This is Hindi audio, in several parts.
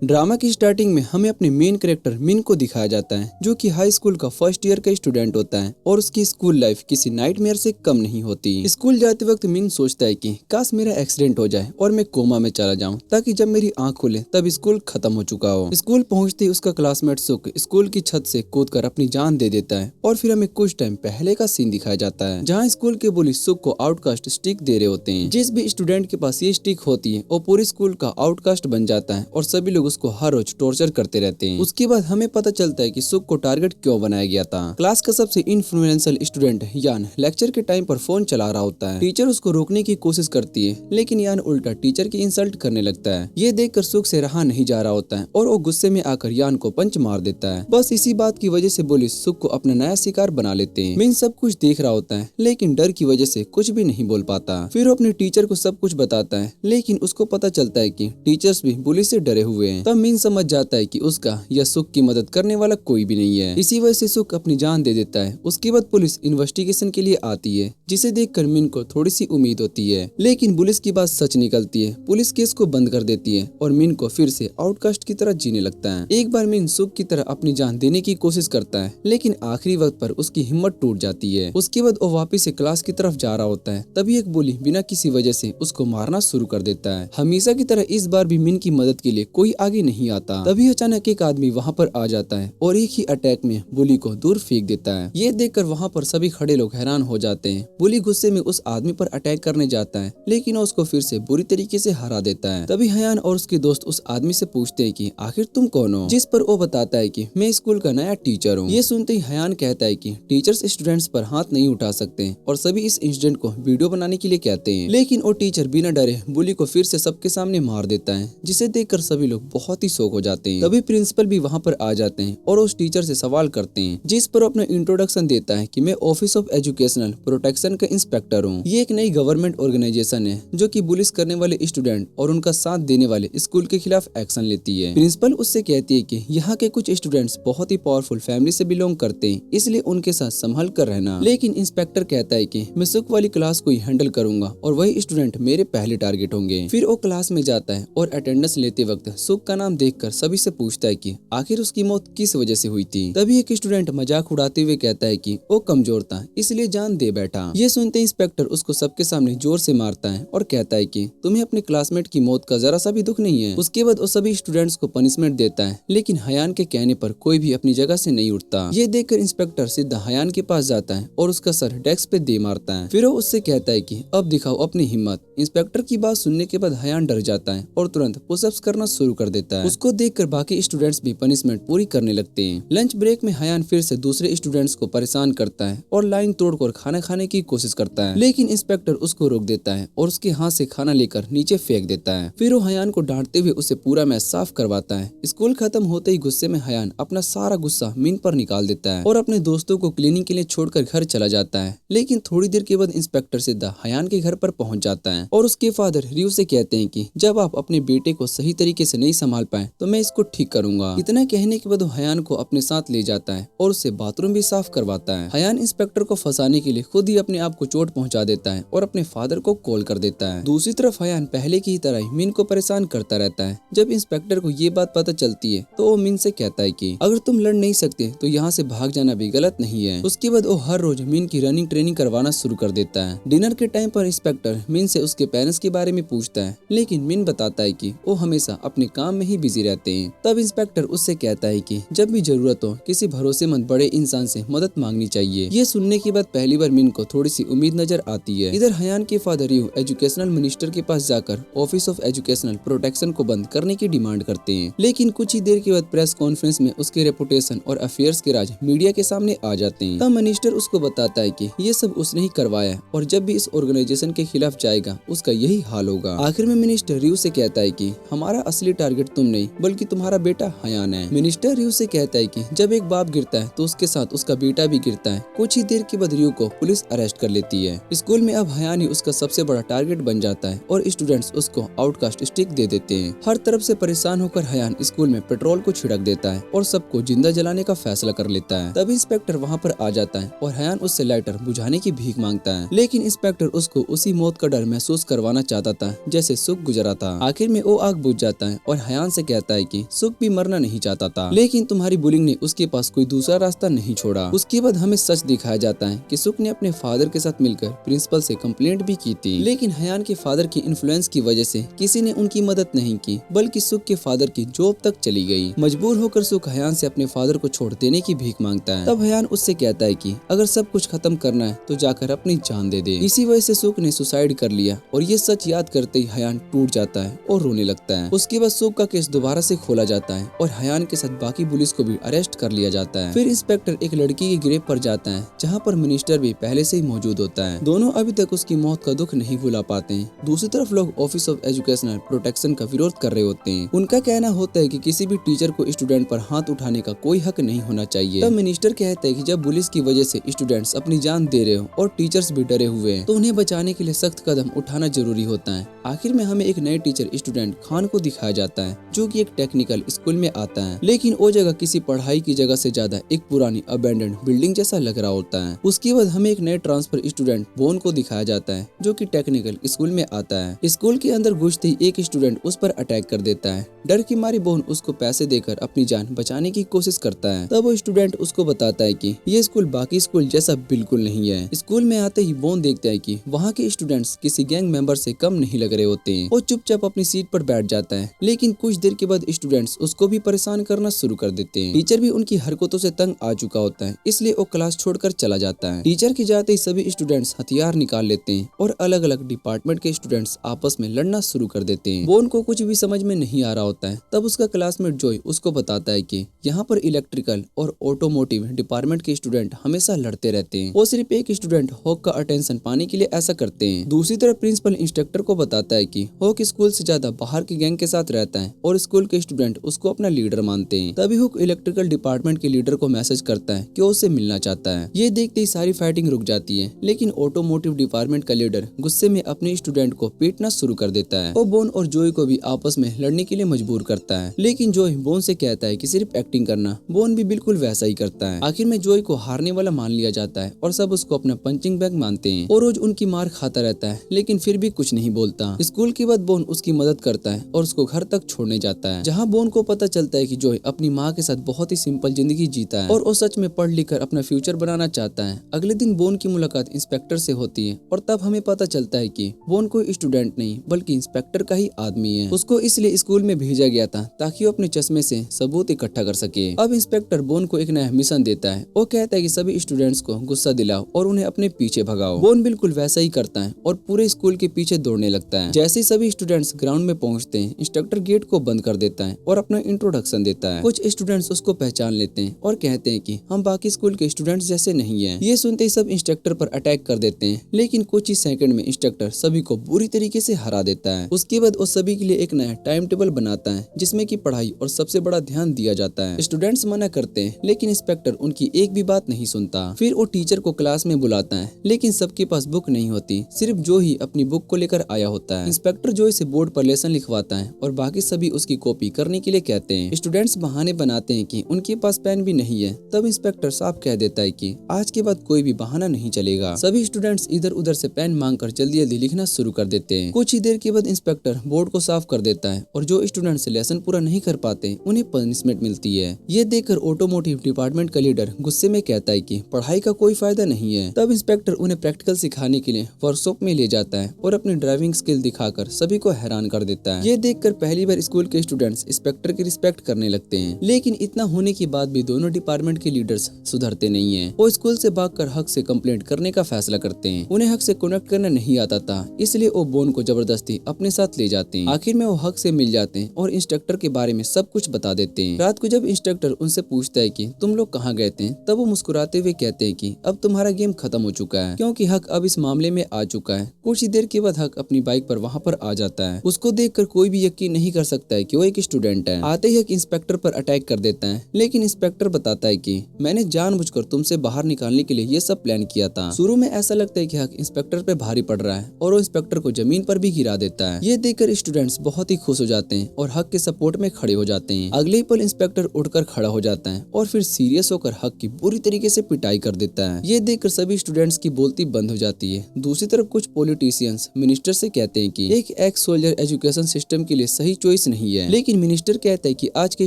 ड्रामा की स्टार्टिंग में हमें अपने मेन कैरेक्टर मिन को दिखाया जाता है, जो कि हाई स्कूल का फर्स्ट ईयर का स्टूडेंट होता है और उसकी स्कूल लाइफ किसी नाइटमेयर से कम नहीं होती। स्कूल जाते वक्त मिन सोचता है कि काश मेरा एक्सीडेंट हो जाए और मैं कोमा में चला जाऊं, ताकि जब मेरी आंख खुले तब स्कूल खत्म हो चुका हो। स्कूल पहुंचते ही उसका क्लासमेट सुक स्कूल की छत से कूदकर अपनी जान दे देता है और फिर हमें कुछ टाइम पहले का सीन दिखाया जाता है, जहाँ स्कूल के बुली सुक को आउटकास्ट स्टिक दे रहे होते हैं। जिस भी स्टूडेंट के पास ये स्टिक होती है वो पूरी स्कूल का आउटकास्ट बन जाता है और सभी लोग उसको हर रोज टॉर्चर करते रहते हैं। उसके बाद हमें पता चलता है कि सुक को टारगेट क्यों बनाया गया था। क्लास का सबसे इन्फ्लुएंशियल स्टूडेंट यान लेक्चर के टाइम पर फोन चला रहा होता है। टीचर उसको रोकने की कोशिश करती है, लेकिन यान उल्टा टीचर की इंसल्ट करने लगता है। ये देखकर सुक से रहा नहीं जा रहा होता है और वो गुस्से में आकर यान को पंच मार देता है। बस इसी बात की वजह से पुलिस सुक को अपना नया शिकार बना लेते हैं। मिन सब कुछ देख रहा होता है, लेकिन डर की वजह से कुछ भी नहीं बोल पाता। फिर वो अपने टीचर को सब कुछ बताता है, लेकिन उसको पता चलता है कि टीचर्स भी पुलिस से डरे हुए हैं। तब मिन समझ जाता है कि उसका या सुक की मदद करने वाला कोई भी नहीं है। इसी वजह से सुक अपनी जान दे देता है। उसके बाद पुलिस इन्वेस्टिगेशन के लिए आती है, जिसे देखकर मिन को थोड़ी सी उम्मीद होती है, लेकिन पुलिस की बात सच निकलती है। पुलिस केस को बंद कर देती है और मिन को फिर से आउटकास्ट की तरह जीने लगता है। एक बार मिन सुक की तरह अपनी जान देने की कोशिश करता है, लेकिन आखिरी वक्त पर उसकी हिम्मत टूट जाती है। उसके बाद वो वापिस से क्लास की तरफ जा रहा होता है, तभी एक बुली बिना किसी वजह से उसको मारना शुरू कर देता है। हमेशा की तरह इस बार भी मिन की मदद के लिए कोई आगे नहीं आता। तभी अचानक एक आदमी वहाँ पर आ जाता है और एक ही अटैक में बुली को दूर फेंक देता है। ये देखकर वहाँ पर सभी खड़े लोग हैरान हो जाते हैं। बुली गुस्से में उस आदमी पर अटैक करने जाता है, लेकिन उसको फिर से बुरी तरीके से हरा देता है। तभी हयान और उसके दोस्त उस आदमी से पूछते हैं कि आखिर तुम कौन हो, जिस पर वो बताता है कि मैं स्कूल का नया टीचर हूँ। ये सुनते ही हयान कहता है कि टीचर्स स्टूडेंट्स पर हाथ नहीं उठा सकते और सभी इस इंसिडेंट को वीडियो बनाने के लिए कहते हैं, लेकिन वो टीचर बिना डरे बुली को फिर से सबके सामने मार देता है, जिसे देखकर सभी लोग बहुत ही शॉक हो जाते हैं। तभी प्रिंसिपल भी वहाँ पर आ जाते हैं और उस टीचर से सवाल करते हैं, जिस पर अपना इंट्रोडक्शन देता है कि मैं ऑफिस ऑफ एजुकेशनल प्रोटेक्शन का इंस्पेक्टर हूँ। ये एक नई गवर्नमेंट ऑर्गेनाइजेशन है जो कि बुलिस करने वाले स्टूडेंट और उनका साथ देने वाले स्कूल के खिलाफ एक्शन लेती है। प्रिंसिपल उससे कहती है कि यहाँ के कुछ स्टूडेंट्स बहुत ही पावरफुल फैमिली से बिलोंग करते हैं, इसलिए उनके साथ संभल कर रहना। लेकिन इंस्पेक्टर कहता है कि मैं सुक वाली क्लास को ही हैंडल करूंगा और वही स्टूडेंट मेरे पहले टारगेट होंगे। फिर वो क्लास में जाता है और अटेंडेंस लेते वक्त सुक का नाम देखकर सभी से पूछता है कि आखिर उसकी मौत किस वजह से हुई थी। तभी एक स्टूडेंट मजाक उड़ाते हुए कहता है कि वो कमजोर था, इसलिए जान दे बैठा। ये सुनते इंस्पेक्टर उसको सबके सामने जोर से मारता है और कहता है कि तुम्हें अपने क्लासमेट की मौत का जरा सा भी दुख नहीं है। उसके बाद वो सभी स्टूडेंट्स को पनिशमेंट देता है, लेकिन हयान के कहने पर कोई भी अपनी जगह से नहीं उठता। ये देखकर इंस्पेक्टर सीधा हयान के पास जाता है और उसका सर डेस्क पे दे मारता है। फिर वो उससे कहता है कि अब दिखाओ अपनी हिम्मत। इंस्पेक्टर की बात सुनने के बाद हयान डर जाता है और तुरंत पुशअप्स करना शुरू कर देता है। उसको देखकर बाकी स्टूडेंट्स भी पनिशमेंट पूरी करने लगते हैं। लंच ब्रेक में हयान फिर से दूसरे स्टूडेंट्स को परेशान करता है और लाइन तोड़कर खाना खाने की कोशिश करता है, लेकिन इंस्पेक्टर उसको रोक देता है और उसके हाथ से खाना लेकर नीचे फेंक देता है। फिर वो हयान को डांटते हुए उसे पूरा मैच साफ करवाता है। स्कूल खत्म होते ही गुस्से में हयान अपना सारा गुस्सा मिन पर निकाल देता है और अपने दोस्तों को क्लीनिंग के लिए छोड़कर घर चला जाता है। लेकिन थोड़ी देर के बाद इंस्पेक्टर सीधा हयान के घर पर पहुंच जाता है और उसके फादर रियो से कहते हैं कि जब आप अपने बेटे को सही तरीके से नहीं संभाल पाए तो मैं इसको ठीक करूंगा। इतना कहने के बाद वो हयान को अपने साथ ले जाता है और उससे बाथरूम भी साफ करवाता है। हयान इंस्पेक्टर को फंसाने के लिए खुद ही अपने आप को चोट पहुंचा देता है और अपने फादर को कॉल कर देता है। दूसरी तरफ हयान पहले की तरह ही मिन को परेशान करता रहता है। जब इंस्पेक्टर को ये बात पता चलती है तो वो मिन से कहता है कि अगर तुम लड़ नहीं सकते तो यहाँ से भाग जाना भी गलत नहीं है। उसके बाद वो हर रोज मिन की रनिंग ट्रेनिंग करवाना शुरू कर देता है। डिनर के टाइम पर इंस्पेक्टर मिन से उसके पेरेंट्स के बारे में पूछता है, लेकिन मिन बताता है कि वो हमेशा अपने काम में ही बिजी रहते हैं। तब इंस्पेक्टर उससे कहता है कि जब भी जरूरत हो किसी भरोसेमंद बड़े इंसान से मदद मांगनी चाहिए। ये सुनने के बाद पहली बार मिन को थोड़ी सी उम्मीद नजर आती है। इधर हयान के फादर यू एजुकेशनल मिनिस्टर के पास जाकर ऑफिस ऑफ एजुकेशनल प्रोटेक्शन को बंद करने की डिमांड करते हैं, लेकिन कुछ ही देर के बाद प्रेस कॉन्फ्रेंस में उसके रेपुटेशन और अफेयर्स के राज मीडिया के सामने आ जाते हैं। तब मिनिस्टर उसको बताता है कि ये सब उसने ही करवाया और जब भी इस ऑर्गेनाइजेशन के खिलाफ जाएगा उसका यही हाल होगा। आखिर में मिनिस्टर रियो से कहता है कि हमारा असली टारगेट तुम नहीं बल्कि तुम्हारा बेटा हयान है। मिनिस्टर रियो से कहता है कि जब एक बाप गिरता है तो उसके साथ उसका बेटा भी गिरता है। कुछ ही देर के बाद रियो को पुलिस अरेस्ट कर लेती है। स्कूल में अब हयान ही उसका सबसे बड़ा टारगेट बन जाता है और स्टूडेंट्स उसको आउटकास्ट स्टिक दे देते हैं। हर तरफ से परेशान होकर हयान स्कूल में पेट्रोल को छिड़क देता है और सबको जिंदा जलाने का फैसला कर लेता है। तब इंस्पेक्टर वहाँ पर आ जाता है और हयान उससे लाइटर बुझाने की भीख मांगता है, लेकिन इंस्पेक्टर उसको उसी मौत का डर महसूस करवाना चाहता था जैसे सुख गुजरा था। आखिर में वो आग बुझ जाता है और हयान से कहता है कि सुख भी मरना नहीं चाहता था, लेकिन तुम्हारी बुलिंग ने उसके पास कोई दूसरा रास्ता नहीं छोड़ा। उसके बाद हमें सच दिखाया जाता है कि सुख ने अपने फादर के साथ मिलकर प्रिंसिपल से कंप्लेंट भी की थी, लेकिन हयान के फादर की इन्फ्लुएंस की वजह से किसी ने उनकी मदद नहीं की, बल्कि सुख के फादर की जॉब तक चली गई। मजबूर होकर सुख हयान से अपने फादर को छोड़ देने की भीख मांगता है। तब हयान उससे कहता है कि अगर सब कुछ खत्म करना है तो जाकर अपनी जान दे दे। इसी वजह से सुख ने सुसाइड कर लिया और ये सच याद करते ही हयान टूट जाता है और रोने लगता है। उसके बाद सुख का केस दोबारा से खोला जाता है और हयान के साथ बाकी पुलिस को भी अरेस्ट कर लिया जाता है। फिर इंस्पेक्टर एक लड़की की ग्रेव पर जाता है जहाँ पर मिनिस्टर भी पहले से ही मौजूद होता है। दोनों अभी तक उसकी मौत का दुख नहीं भुला पाते हैं। दूसरी तरफ लोग ऑफिस ऑफ एजुकेशनल प्रोटेक्शन का विरोध कर रहे होते हैं। उनका कहना होता है कि किसी भी टीचर को स्टूडेंट पर हाथ उठाने का कोई हक नहीं होना चाहिए। तब मिनिस्टर कहता है कि जब पुलिस की वजह से स्टूडेंट्स अपनी जान दे रहे हो और टीचर्स भी डरे हुए हैं तो उन्हें बचाने के लिए सख्त कदम उठाना जरूरी होता है। आखिर में हमें एक नए टीचर स्टूडेंट खान को दिखाया जाता है जो कि एक टेक्निकल स्कूल में आता है, लेकिन वो जगह किसी पढ़ाई की जगह से ज्यादा एक पुरानी अबेंडेंड बिल्डिंग जैसा लग रहा होता है। उसके बाद हमें एक नए ट्रांसफर स्टूडेंट बोन को दिखाया जाता है जो कि टेक्निकल स्कूल में आता है। स्कूल के अंदर घुसते ही एक स्टूडेंट उस पर अटैक कर देता है। डर की मारी बोन उसको पैसे देकर अपनी जान बचाने की कोशिश करता है। तब वो स्टूडेंट उसको बताता है कि ये स्कूल बाकी स्कूल जैसा बिल्कुल नहीं है। स्कूल में आते ही बोन देखता है कि वहाँ के स्टूडेंट्स किसी गैंग मेंबर से कम नहीं लग रहे होते हैं। वो चुपचाप अपनी सीट पर बैठ जाता है, लेकिन कुछ देर के बाद स्टूडेंट्स उसको भी परेशान करना शुरू कर देते हैं। टीचर भी उनकी हरकतों से तंग आ चुका होता है, इसलिए वो क्लास छोड़कर चला जाता है। टीचर के जाते ही सभी स्टूडेंट्स हथियार निकाल लेते हैं और अलग अलग डिपार्टमेंट के स्टूडेंट्स आपस में लड़ना शुरू कर देते हैं। बोन को कुछ भी समझ में नहीं आ रहा होता है। तब उसका क्लासमेट जॉय उसको बताता है कि यहाँ पर इलेक्ट्रिकल और ऑटोमोटिव डिपार्टमेंट के स्टूडेंट हमेशा लड़ते रहते हैं। वो सिर्फ एक स्टूडेंट हॉक का अटेंशन पाने के लिए ऐसा करते हैं। दूसरी तरफ प्रिंसिपल इंस्ट्रक्टर को बताता है कि हॉक स्कूल से ज्यादा बाहर के गैंग के साथ रहता है और स्कूल के स्टूडेंट उसको अपना लीडर मानते हैं। तभी हुक इलेक्ट्रिकल डिपार्टमेंट के लीडर को मैसेज करता है कि वो उससे मिलना चाहता है। ये देखते ही सारी फाइटिंग रुक जाती है, लेकिन ऑटोमोटिव डिपार्टमेंट का लीडर गुस्से में अपने स्टूडेंट को पीटना शुरू कर देता है। वो बोन और जॉय को भी आपस में लड़ने के लिए मजबूर करता है, लेकिन जॉय बोन से कहता है कि सिर्फ एक्टिंग करना। बोन भी बिल्कुल वैसा ही करता है। आखिर में जॉय को हारने वाला मान लिया जाता है और सब उसको अपना पंचिंग बैग मानते हैं। वो रोज उनकी मार खाता रहता है, लेकिन फिर भी कुछ नहीं बोलता। स्कूल के बाद बोन उसकी मदद करता है और उसको घर तक छोड़ने जाता है, जहाँ बोन को पता चलता है कि जॉय अपनी माँ के साथ बहुत ही सिंपल जिंदगी जीता है और वो सच में पढ़ लिख कर अपना फ्यूचर बनाना चाहता है। अगले दिन बोन की मुलाकात इंस्पेक्टर से होती है और तब हमें पता चलता है कि बोन कोई स्टूडेंट नहीं बल्कि इंस्पेक्टर का ही आदमी है। उसको इसलिए स्कूल में भेजा गया था ताकि वो अपने चश्मे से सबूत इकट्ठा कर सके। अब इंस्पेक्टर बोन को एक नया मिशन देता है। वो कहता है कि सभी स्टूडेंट्स को गुस्सा दिलाओ और उन्हें अपने पीछे भगाओ। बोन बिल्कुल वैसा ही करता है और पूरे स्कूल के पीछे दौड़ने लगता है। जैसे ही सभी स्टूडेंट्स ग्राउंड में पहुंचते हैं, इंस्ट्रक्टर गेट को बंद कर देता है और अपना इंट्रोडक्शन देता है। कुछ स्टूडेंट्स उसको पहचान लेते हैं और कहते हैं कि हम बाकी स्कूल के स्टूडेंट्स जैसे नहीं हैं। ये सुनते ही सब इंस्ट्रक्टर पर अटैक कर देते हैं, लेकिन कुछ ही सेकंड में इंस्ट्रक्टर सभी को बुरी तरीके से हरा देता है। उसके बाद वो सभी के लिए एक नया टाइम टेबल बनाता है जिसमें कि पढ़ाई और सबसे बड़ा ध्यान दिया जाता है। स्टूडेंट्स मना करते हैं, लेकिन इंस्पेक्टर उनकी एक भी बात नहीं सुनता। फिर वो टीचर को क्लास में बुलाता है, लेकिन सबके पास बुक नहीं होती, सिर्फ जो ही अपनी बुक को लेकर आया होता है। इंस्पेक्टर जॉय से बोर्ड पर लेसन लिखवाता है और बाकी सभी उसकी कॉपी करने के लिए कहते हैं। स्टूडेंट्स बहाने बनाते हैं कि उनके पास पेन भी नहीं है। तब इंस्पेक्टर साफ कह देता है कि आज के बाद कोई भी बहाना नहीं चलेगा। सभी स्टूडेंट्स इधर उधर से पेन मांगकर जल्दी जल्दी लिखना शुरू कर देते हैं। कुछ ही देर के बाद इंस्पेक्टर बोर्ड को साफ कर देता है और जो स्टूडेंट्स लेसन पूरा नहीं कर पाते उन्हें पनिशमेंट मिलती है। ये देखकर ऑटोमोटिव डिपार्टमेंट का लीडर गुस्से में कहता है कि पढ़ाई का कोई फायदा नहीं है। तब इंस्पेक्टर उन्हें प्रैक्टिकल सिखाने के लिए वर्कशॉप में ले जाता है और अपनी ड्राइविंग स्किल दिखाकर सभी को हैरान कर देता है। ये देखकर पहली बार स्कूल के स्टूडेंट्स इंस्पेक्टर की रिस्पेक्ट करने लगते हैं, लेकिन इतना होने के बाद भी दोनों डिपार्टमेंट के लीडर्स सुधरते नहीं हैं। वो स्कूल से भागकर हक से कंप्लेंट करने का फैसला करते हैं। उन्हें हक से कनेक्ट करना नहीं आता था, इसलिए वो बोन को जबरदस्ती अपने साथ ले जाते हैं। आखिर में वो हक से मिल जाते हैं और इंस्ट्रक्टर के बारे में सब कुछ बता देते हैं। रात को जब इंस्ट्रक्टर उनसे पूछता है कि तुम लोग कहाँ गए थे, तब वो मुस्कुराते हुए कहते हैं कि अब तुम्हारा गेम खत्म हो चुका है, क्योंकि हक अब इस मामले में आ चुका है। कुछ ही देर के बाद हक अपनी बाइक पर वहाँ पर आ जाता है। उसको देखकर कोई भी यकीन नहीं कर सकता है कि वो एक स्टूडेंट है। आते ही हक इंस्पेक्टर पर अटैक कर देता है, लेकिन इंस्पेक्टर बताता है कि मैंने जानबूझकर तुमसे बाहर निकालने के लिए ये सब प्लान किया था। शुरू में ऐसा लगता है कि हक इंस्पेक्टर पे भारी पड़ रहा है और वो इंस्पेक्टर को जमीन पर भी गिरा देता है। ये देखकर स्टूडेंट्स बहुत ही खुश हो जाते हैं और हक के सपोर्ट में खड़े हो जाते हैं। अगले पल इंस्पेक्टर उठकर खड़ा हो जाता है और फिर सीरियस होकर हक की बुरी तरीके से पिटाई कर देता है। ये देखकर सभी स्टूडेंट्स की बोलती बंद हो जाती है। दूसरी तरफ कुछ पॉलिटिशियंस मिनिस्टर से कहते हैं कि एक एक्स सोल्जर एजुकेशन सिस्टम के लिए सही चॉइस चॉइस नहीं है। लेकिन मिनिस्टर कहता है कि आज के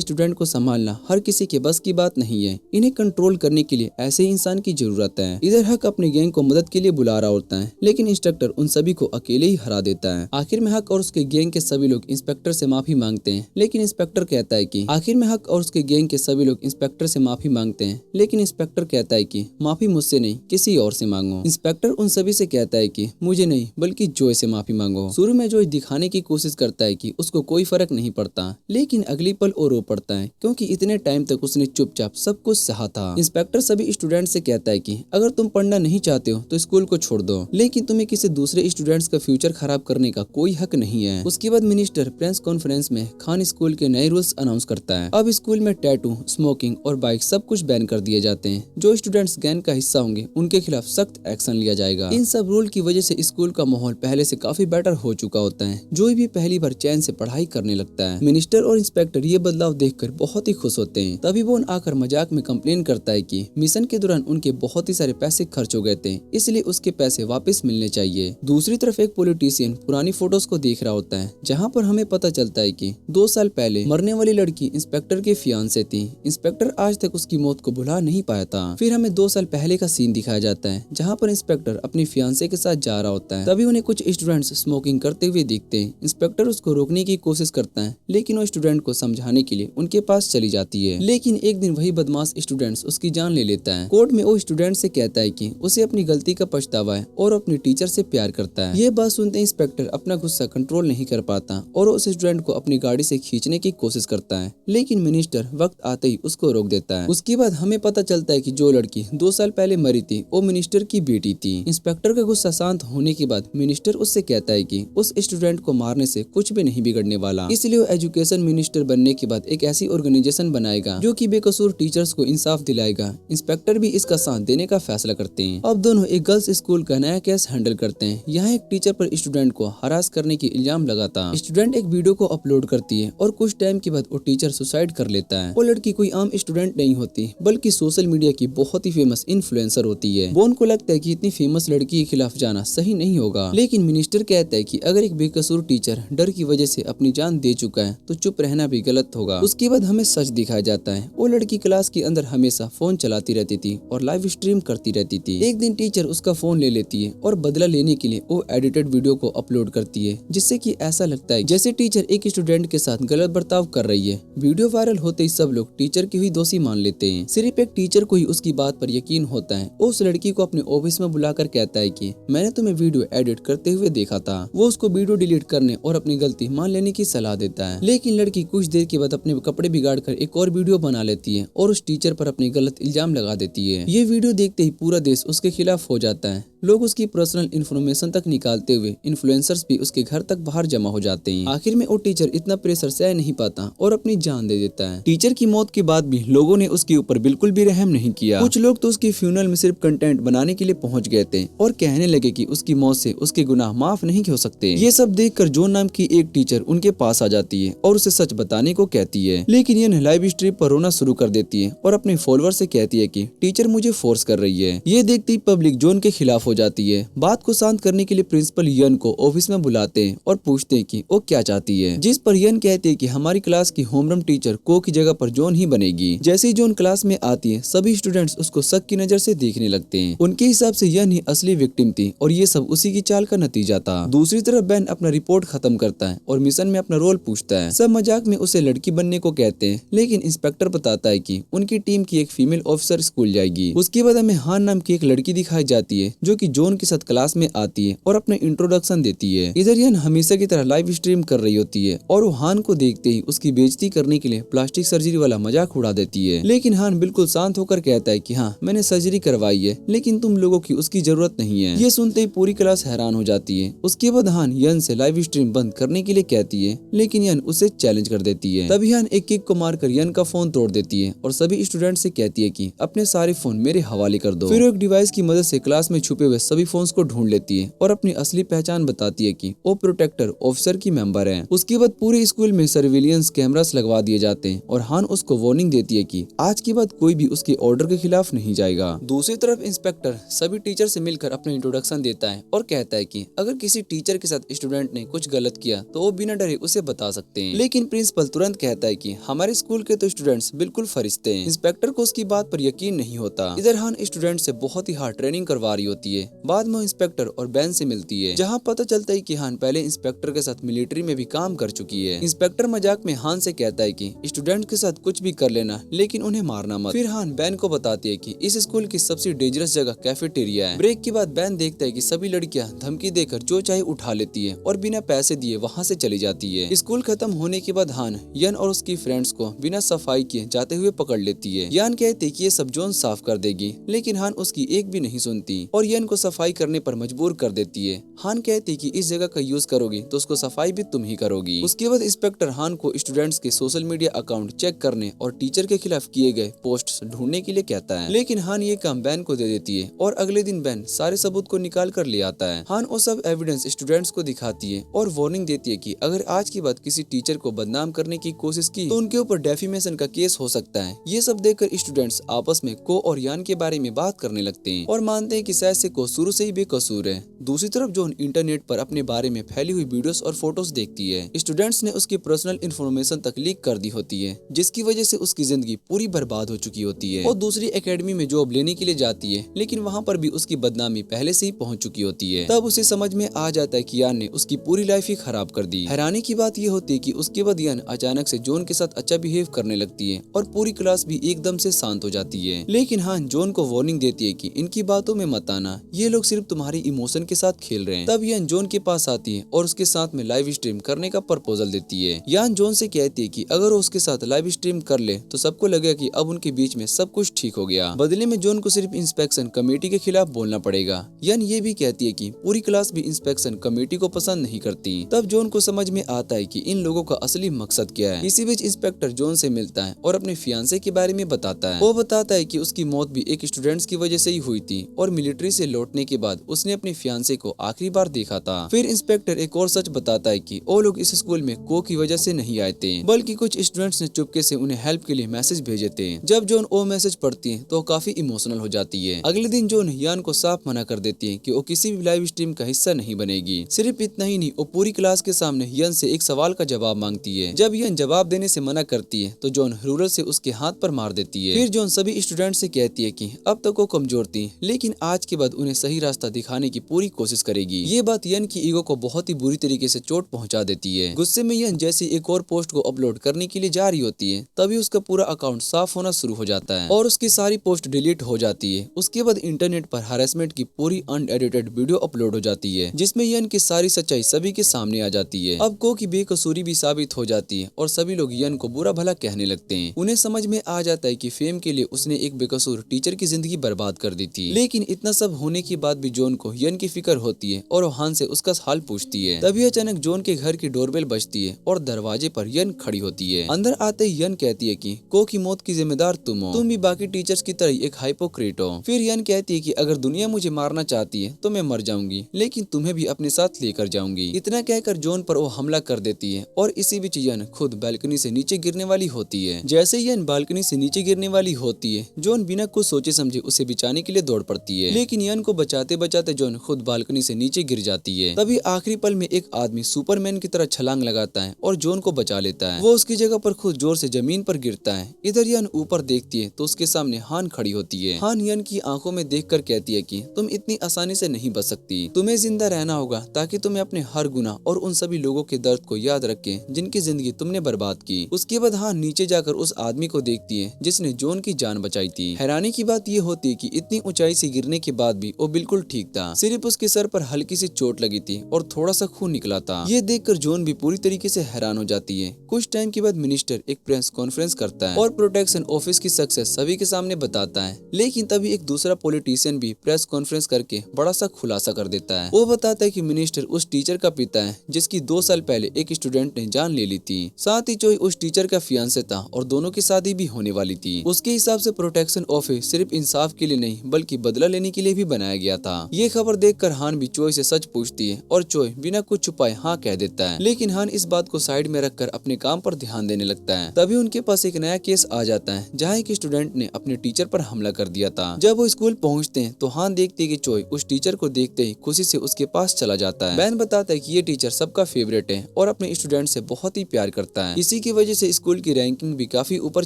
स्टूडेंट को संभालना हर किसी के बस की बात नहीं है, इन्हें कंट्रोल करने के लिए ऐसे ही इंसान की जरूरत है। इधर हक अपने गैंग को मदद के लिए बुला रहा होता है, लेकिन इंस्पेक्टर उन सभी को अकेले ही हरा देता है। आखिर में हक और उसके गैंग के सभी लोग इंस्पेक्टर से माफी मांगते हैं, लेकिन इंस्पेक्टर कहता है कि आखिर में हक और उसके गैंग के सभी लोग इंस्पेक्टर से माफी मांगते हैं, लेकिन इंस्पेक्टर कहता है कि माफी मुझसे नहीं किसी और से मांगो। इंस्पेक्टर उन सभी से कहता है कि मुझे नहीं बल्कि जॉय से माफी मांगो। शुरू में जॉय दिखाने की कोशिश करता है कि उसको कोई फर्क नहीं पड़ता, लेकिन अगली पल और रो पड़ता है क्योंकि इतने टाइम तक उसने चुपचाप सब कुछ सहा था। इंस्पेक्टर सभी स्टूडेंट से कहता है कि अगर तुम पढ़ना नहीं चाहते हो तो स्कूल को छोड़ दो, लेकिन तुम्हें किसी दूसरे स्टूडेंट्स का फ्यूचर खराब करने का कोई हक नहीं है। उसके बाद मिनिस्टर प्रेस कॉन्फ्रेंस में खान स्कूल के नए रूल्स अनाउंस करता है। अब स्कूल में टैटू, स्मोकिंग और बाइक सब कुछ बैन कर दिए जाते हैं। जो स्टूडेंट्स गैंग का हिस्सा होंगे उनके खिलाफ सख्त एक्शन लिया जाएगा। इन सब रूल की वजह से स्कूल का माहौल पहले से काफी बेटर हो चुका होता है। जो भी पहली बार चैन से पढ़ाई करने लगता है। मिनिस्टर और इंस्पेक्टर ये बदलाव देखकर बहुत ही खुश होते हैं। तभी वो आकर मजाक में कंप्लेन करता है कि मिशन के दौरान उनके बहुत ही सारे पैसे खर्च हो गए थे, इसलिए उसके पैसे वापस मिलने चाहिए। दूसरी तरफ एक पॉलिटिशियन पुरानी फोटोज को देख रहा होता है, जहाँ पर हमें पता चलता है कि 2 साल पहले मरने वाली लड़की इंस्पेक्टर के फियांसे थी। इंस्पेक्टर आज तक उसकी मौत को भुला नहीं पाया था। फिर हमें 2 साल पहले का सीन दिखाया जाता है, जहाँ पर इंस्पेक्टर अपनी फियांसे के साथ जा रहा होता है। तभी उन्हें कुछ स्टूडेंट्स स्मोकिंग करते हुए दिखते हैं। इंस्पेक्टर उसको रोकने की कोशिश करता है, लेकिन वो स्टूडेंट को समझाने के लिए उनके पास चली जाती है। लेकिन एक दिन वही बदमाश स्टूडेंट्स उसकी जान ले लेता है। कोर्ट में वो स्टूडेंट से कहता है कि उसे अपनी गलती का पछतावा है और अपने टीचर से प्यार करता है। ये बात सुनते इंस्पेक्टर अपना गुस्सा कंट्रोल नहीं कर पाता और उस स्टूडेंट को अपनी गाड़ी से खींचने की कोशिश करता है, लेकिन मिनिस्टर वक्त आते ही उसको रोक देता है। उसके बाद हमें पता चलता है कि जो लड़की 2 साल पहले मरी थी वो मिनिस्टर की बेटी थी। इंस्पेक्टर का गुस्सा शांत होने के बाद मिनिस्टर उससे कहता है कि उस स्टूडेंट को मारने से कुछ भी नहीं बिगड़ने वाला, इसलिए वो एजुकेशन मिनिस्टर बनने के बाद एक ऐसी ऑर्गेनाइजेशन बनाएगा जो कि बेकसूर टीचर्स को इंसाफ दिलाएगा। इंस्पेक्टर भी इसका साथ देने का फैसला करते हैं। अब दोनों एक गर्ल्स स्कूल का नया केस हैंडल करते हैं। यहाँ एक टीचर पर स्टूडेंट को हरास करने की इल्जाम लगा था। स्टूडेंट एक वीडियो को अपलोड करती है और कुछ टाइम के बाद वो टीचर सुसाइड कर लेता है। वो लड़की कोई आम स्टूडेंट नहीं होती, बल्कि सोशल मीडिया की बहुत ही फेमस इन्फ्लुएंसर होती है। बोन को लगता है कि इतनी फेमस लड़की के खिलाफ जाना सही नहीं होगा, लेकिन मिनिस्टर कहता है कि अगर एक बेकसूर टीचर डर की वजह से अपनी जान दे चुका है तो चुप रहना भी गलत होगा। उसके बाद हमें सच दिखाया जाता है। वो लड़की क्लास के अंदर हमेशा फोन चलाती रहती थी और लाइव स्ट्रीम करती रहती थी। एक दिन टीचर उसका फोन ले लेती है और बदला लेने के लिए वो एडिटेड वीडियो को अपलोड करती है, जिससे कि ऐसा लगता है जैसे टीचर एक स्टूडेंट के साथ गलत बर्ताव कर रही है। वीडियो वायरल होते ही सब लोग टीचर की हुई दोषी मान लेते हैं। सिर्फ एक टीचर को ही उसकी बात पर यकीन होता है। वो उस लड़की को अपने ऑफिस में बुलाकर कहता है कि मैंने तुम्हें वीडियो एडिट करते हुए देखा था। वो उसको वीडियो डिलीट करने और अपनी गलती मान लेने की सलाह देता है, लेकिन लड़की कुछ देर के बाद अपने कपड़े बिगाड़ कर एक और वीडियो बना लेती है और उस टीचर पर अपनी गलत इल्जाम लगा देती है। ये वीडियो देखते ही पूरा देश उसके खिलाफ हो जाता है। लोग उसकी पर्सनल इन्फॉर्मेशन तक निकालते हुए इन्फ्लुएंसर्स भी उसके घर तक बाहर जमा हो जाते हैं। आखिर में वो टीचर इतना प्रेशर सह नहीं पाता और अपनी जान दे देता है। टीचर की मौत के बाद भी लोगों ने उसके ऊपर बिल्कुल भी रहम नहीं किया। कुछ लोग तो उसकी फ्यूनरल में सिर्फ कंटेंट बनाने के लिए पहुंच गए थे और कहने लगे कि उसकी मौत से उसके गुनाह माफ नहीं हो सकते। ये सब देखकर जॉन नाम की एक टीचर उनके पास आ जाती है और उसे सच बताने को कहती है, लेकिन ये लाइव स्ट्रीम पर रोना शुरू कर देती है और अपने फॉलोअर से कहती है कि टीचर मुझे फोर्स कर रही है। ये देखते ही पब्लिक जॉन के खिलाफ हो जाती है। बात को शांत करने के लिए प्रिंसिपल यन को ऑफिस में बुलाते हैं और पूछते हैं कि वो क्या चाहती है, जिस पर यन कहते हैं कि हमारी क्लास की होमरूम टीचर को की जगह पर जॉन ही बनेगी। जैसे ही जॉन क्लास में आती है सभी स्टूडेंट्स उसको शक की नजर से देखने लगते हैं। उनके हिसाब से यन ही असली विक्टिम थी और ये सब उसी की चाल का नतीजा था। दूसरी तरफ बेन अपना रिपोर्ट खत्म करता है और मिशन में अपना रोल पूछता है। सब मजाक में उसे लड़की बनने को कहते हैं, लेकिन इंस्पेक्टर बताता है कि उनकी टीम की एक फीमेल ऑफिसर स्कूल जाएगी। उसके बाद हमें हान नाम की एक लड़की दिखाई जाती है जो कि जॉन के साथ क्लास में आती है और अपने इंट्रोडक्शन देती है। इधर यन हमेशा की तरह लाइव स्ट्रीम कर रही होती है और वो हान को देखते ही उसकी बेइज्जती करने के लिए प्लास्टिक सर्जरी वाला मजाक उड़ा देती है, लेकिन हान बिल्कुल शांत होकर कहता है कि हाँ मैंने सर्जरी करवाई है, लेकिन तुम लोगों की उसकी जरूरत नहीं है। ये सुनते ही पूरी क्लास हैरान हो जाती है। उसके बाद हान यन से लाइव स्ट्रीम बंद करने के लिए कहती है, लेकिन यन उसे चैलेंज कर देती है। तभी हान एक किक को मारकर यन का फोन तोड़ देती है और सभी स्टूडेंट से कहती है कि अपने सारे फोन मेरे हवाले कर दो। फिर वो एक डिवाइस की मदद से क्लास में छुपे हुए सभी फोन्स को ढूंढ लेती है और अपनी असली पहचान बताती है कि वो प्रोटेक्टर ऑफिसर की मेंबर है। उसके बाद पूरे स्कूल में सर्विलियंस कैमरास लगवा दिए जाते हैं और हान उसको वार्निंग देती है कि आज के बाद कोई भी उसके ऑर्डर के खिलाफ नहीं जाएगा। दूसरी तरफ इंस्पेक्टर सभी टीचर से मिलकर अपना इंट्रोडक्शन देता है और कहता है कि अगर किसी टीचर के साथ स्टूडेंट ने कुछ गलत किया तो वो बिना डरे उसे उसे बता सकते हैं। लेकिन प्रिंसिपल तुरंत कहता है कि हमारे स्कूल के तो स्टूडेंट्स बिल्कुल फरिश्ते हैं। इंस्पेक्टर को उसकी बात पर यकीन नहीं होता। इधर हान स्टूडेंट से बहुत ही हार्ड ट्रेनिंग करवा रही होती है। बाद में इंस्पेक्टर और बैन से मिलती है, जहाँ पता चलता है कि हान पहले इंस्पेक्टर के साथ मिलिट्री में भी काम कर चुकी है। इंस्पेक्टर मजाक में हान से कहता है कि स्टूडेंट के साथ कुछ भी कर लेना, लेकिन उन्हें मारना मत। फिर हान बैन को बताती है कि इस स्कूल की सबसे डेंजरस जगह कैफेटेरिया है। ब्रेक के बाद बैन देखता है कि सभी लड़कियां धमकी देकर जो चाहे उठा लेती है और बिना पैसे दिए वहाँ से चली जाती है। स्कूल खत्म होने के बाद हान यन और उसकी फ्रेंड्स को बिना सफाई किए जाते हुए पकड़ लेती है। यान कहते कि ये सब जोन साफ कर देगी, लेकिन हान उसकी एक भी नहीं सुनती और यन को सफाई करने पर मजबूर कर देती है। हान कहती कि इस जगह का यूज करोगी तो उसको सफाई भी तुम ही करोगी। उसके बाद इंस्पेक्टर हान को स्टूडेंट्स के सोशल मीडिया अकाउंट चेक करने और टीचर के खिलाफ किए गए पोस्ट ढूंढने के लिए कहता है, लेकिन हान ये काम बैन को दे देती है और अगले दिन बैन सारे सबूत को निकाल कर ले आता है। हान वो सब एविडेंस स्टूडेंट्स को दिखाती है और वार्निंग देती है कि अगर आज के बाद किसी टीचर को बदनाम करने की कोशिश की तो उनके ऊपर डेफिमेशन का केस हो सकता है। ये सब देखकर स्टूडेंट्स आपस में को और यान के बारे में बात करने लगते हैं और मानते हैं कि शायद से को शुरू से ही बेकसूर है। दूसरी तरफ जोन इंटरनेट पर अपने बारे में फैली हुई वीडियोस और फोटोज देखती है। स्टूडेंट्स ने उसकी पर्सनल इन्फॉर्मेशन तक लीक कर दी होती है, जिसकी वजह से उसकी जिंदगी पूरी बर्बाद हो चुकी होती है। और दूसरी एकेडमी में जॉब लेने के लिए जाती है, लेकिन वहाँ पर भी उसकी बदनामी पहले से ही पहुँच चुकी होती है। तब उसे समझ में आ जाता है कि यान ने उसकी पूरी लाइफ ही खराब कर दी। हैरानी की बात यह होती है कि उसके बाद यान अचानक से जोन के साथ अच्छा बिहेव करने लगती है और पूरी क्लास भी एकदम से शांत हो जाती है। लेकिन हाँ, जोन को वार्निंग देती है कि इनकी बातों में मत आना, ये लोग सिर्फ तुम्हारी इमोशन के साथ खेल रहे हैं। तब यान जोन के पास आती है और उसके साथ में लाइव स्ट्रीम करने का प्रपोजल देती है। यान जोन से कहती है कि अगर वो उसके साथ लाइव स्ट्रीम कर ले तो सबको लगेगा कि अब उनके बीच में सब कुछ ठीक हो गया। बदले में जोन को सिर्फ इंस्पेक्शन कमेटी के खिलाफ बोलना पड़ेगा। यान ये भी कहती है कि पूरी क्लास भी इंस्पेक्शन कमेटी को पसंद नहीं करती। तब जोन को समझ में आता है कि इन लोगों का असली मकसद क्या है। इसी बीच इंस्पेक्टर जोन से मिलता है और अपने फियांसे के बारे में बताता है। वो बताता है कि उसकी मौत भी एक स्टूडेंट्स की वजह से ही हुई थी और मिलिट्री से लौटने के बाद उसने अपने फियांसे को आखिरी बार देखा था। फिर इंस्पेक्टर एक और सच बताता है कि वो लोग इस स्कूल में को की वजह से नहीं आए थे, बल्कि कुछ स्टूडेंट्स ने चुपके से उन्हें हेल्प के लिए मैसेज भेजे थे। जब जोन वो मैसेज पढ़ती है तो काफी इमोशनल हो जाती है। अगले दिन जोन यान को साफ मना कर देती है कि वो किसी भी लाइव स्ट्रीम का हिस्सा नहीं बनेगी। सिर्फ इतना ही नहीं, वो पूरी क्लास के सामने यन से एक सवाल का जवाब मांगती है। जब यन जवाब देने से मना करती है तो जोन रूरल से उसके हाथ पर मार देती है। फिर जोन सभी स्टूडेंट से कहती है कि अब तक वो कमजोर थी, लेकिन आज के बाद उन्हें सही रास्ता दिखाने की पूरी कोशिश करेगी। ये बात यन की ईगो को बहुत ही बुरी तरीके से चोट पहुंचा देती है। गुस्से में यन जैसे एक और पोस्ट को अपलोड करने के लिए जा रही होती है, तभी उसका पूरा अकाउंट साफ होना शुरू हो जाता है और उसकी सारी पोस्ट डिलीट हो जाती है। उसके बाद इंटरनेट पर हरेसमेंट की पूरी अनएडिटेड वीडियो अपलोड हो जाती है, जिसमें यन की सारी सच्चाई सभी के सामने आ जाती है। अब को की बेकसूरी भी साबित हो जाती है और सभी लोग यन को बुरा भला कहने लगते हैं। उन्हें समझ में आ जाता है कि फेम के लिए उसने एक बेकसूर टीचर की जिंदगी बर्बाद कर दी थी। लेकिन इतना सब होने के बाद भी जोन को यन की फिक्र होती है और वो हान से उसका हाल पूछती है। तभी अचानक जोन के घर की डोरबेल बजती है और दरवाजे पर यन खड़ी होती है। अंदर आते ही यन कहती है कि को की मौत की जिम्मेदार तुम हो, तुम भी बाकी टीचर्स की तरह एक हाइपोक्रेट हो। फिर यन कहती है कि अगर दुनिया मुझे मारना चाहती है तो मैं मर जाऊंगी, लेकिन तुम्हें भी अपने साथ लेकर जाऊंगी। इतना कहकर जोन पर वो हमला कर देती है और इसी बीच यन खुद बालकनी से नीचे गिरने वाली होती है। जैसे यन बालकनी से नीचे गिरने वाली होती है, जोन बिना कुछ सोचे समझे उसे बचाने के लिए दौड़ पड़ती है, लेकिन यन को बचाते बचाते जोन खुद बालकनी से नीचे गिर जाती है। तभी आखिरी पल में एक आदमी सुपरमैन की तरह छलांग लगाता है और जोन को बचा लेता है। वो उसकी जगह पर खुद जोर से जमीन पर गिरता है। इधर यन ऊपर देखती है तो उसके सामने हान खड़ी होती है। हान यन की आंखों में देखकर कहती है कि तुम इतनी आसानी से नहीं बच सकती, तुम्हें जिंदा रहना होगा ताकि तुम्हें अपने हर गुनाह और उन सभी लोगों के दर्द को याद रखे जिनकी जिंदगी तुमने बर्बाद की। उसके बाद हान नीचे जाकर उस आदमी को देखती है जिसने जोन की जान बचाई थी। हैरानी की बात ये होती है कि इतनी ऊंचाई से गिरने के बाद भी वो बिल्कुल ठीक था, सिर्फ उसके सर पर हल्की सी चोट लगी थी और थोड़ा सा खून निकला था। ये देखकर जोन भी पूरी तरीके से हैरान हो जाती है। कुछ टाइम के बाद मिनिस्टर एक प्रेस कॉन्फ्रेंस करता है और प्रोटेक्शन ऑफिस की सक्सेस सभी के सामने बताता है, लेकिन तभी एक दूसरा पॉलिटिशियन भी प्रेस कॉन्फ्रेंस करके बड़ा सा खुलासा कर देता है। वो बताता है कि मिनिस्टर उस टीचर का पिता है जिसकी 2 साल पहले एक स्टूडेंट ने जान ले ली थी। साथ ही चोई उस टीचर का फियांसे था और दोनों की शादी भी होने वाली थी। उसके हिसाब से प्रोटेक्शन ऑफिस सिर्फ इंसाफ के लिए नहीं बल्कि बदला लेने के लिए भी बनाया गया था। ये खबर देखकर हान भी चोई से सच पूछती है और चोई बिना कुछ छुपाए हाँ कह देता है, लेकिन हान इस बात को साइड में रखकर अपने काम पर ध्यान देने लगता है। तभी उनके पास एक नया केस आ जाता है जहाँ एक स्टूडेंट ने अपने टीचर पर हमला कर दिया था। जब वो स्कूल पहुँचते हैं तो हान देखती है कि चोई उस टीचर को देखते ही खुशी से उसके पास चला जाता है। बैन बताता है कि ये टीचर सबका फेवरेट है और और अपने स्टूडेंट से बहुत ही प्यार करता है। इसी की वजह से स्कूल की रैंकिंग भी काफी ऊपर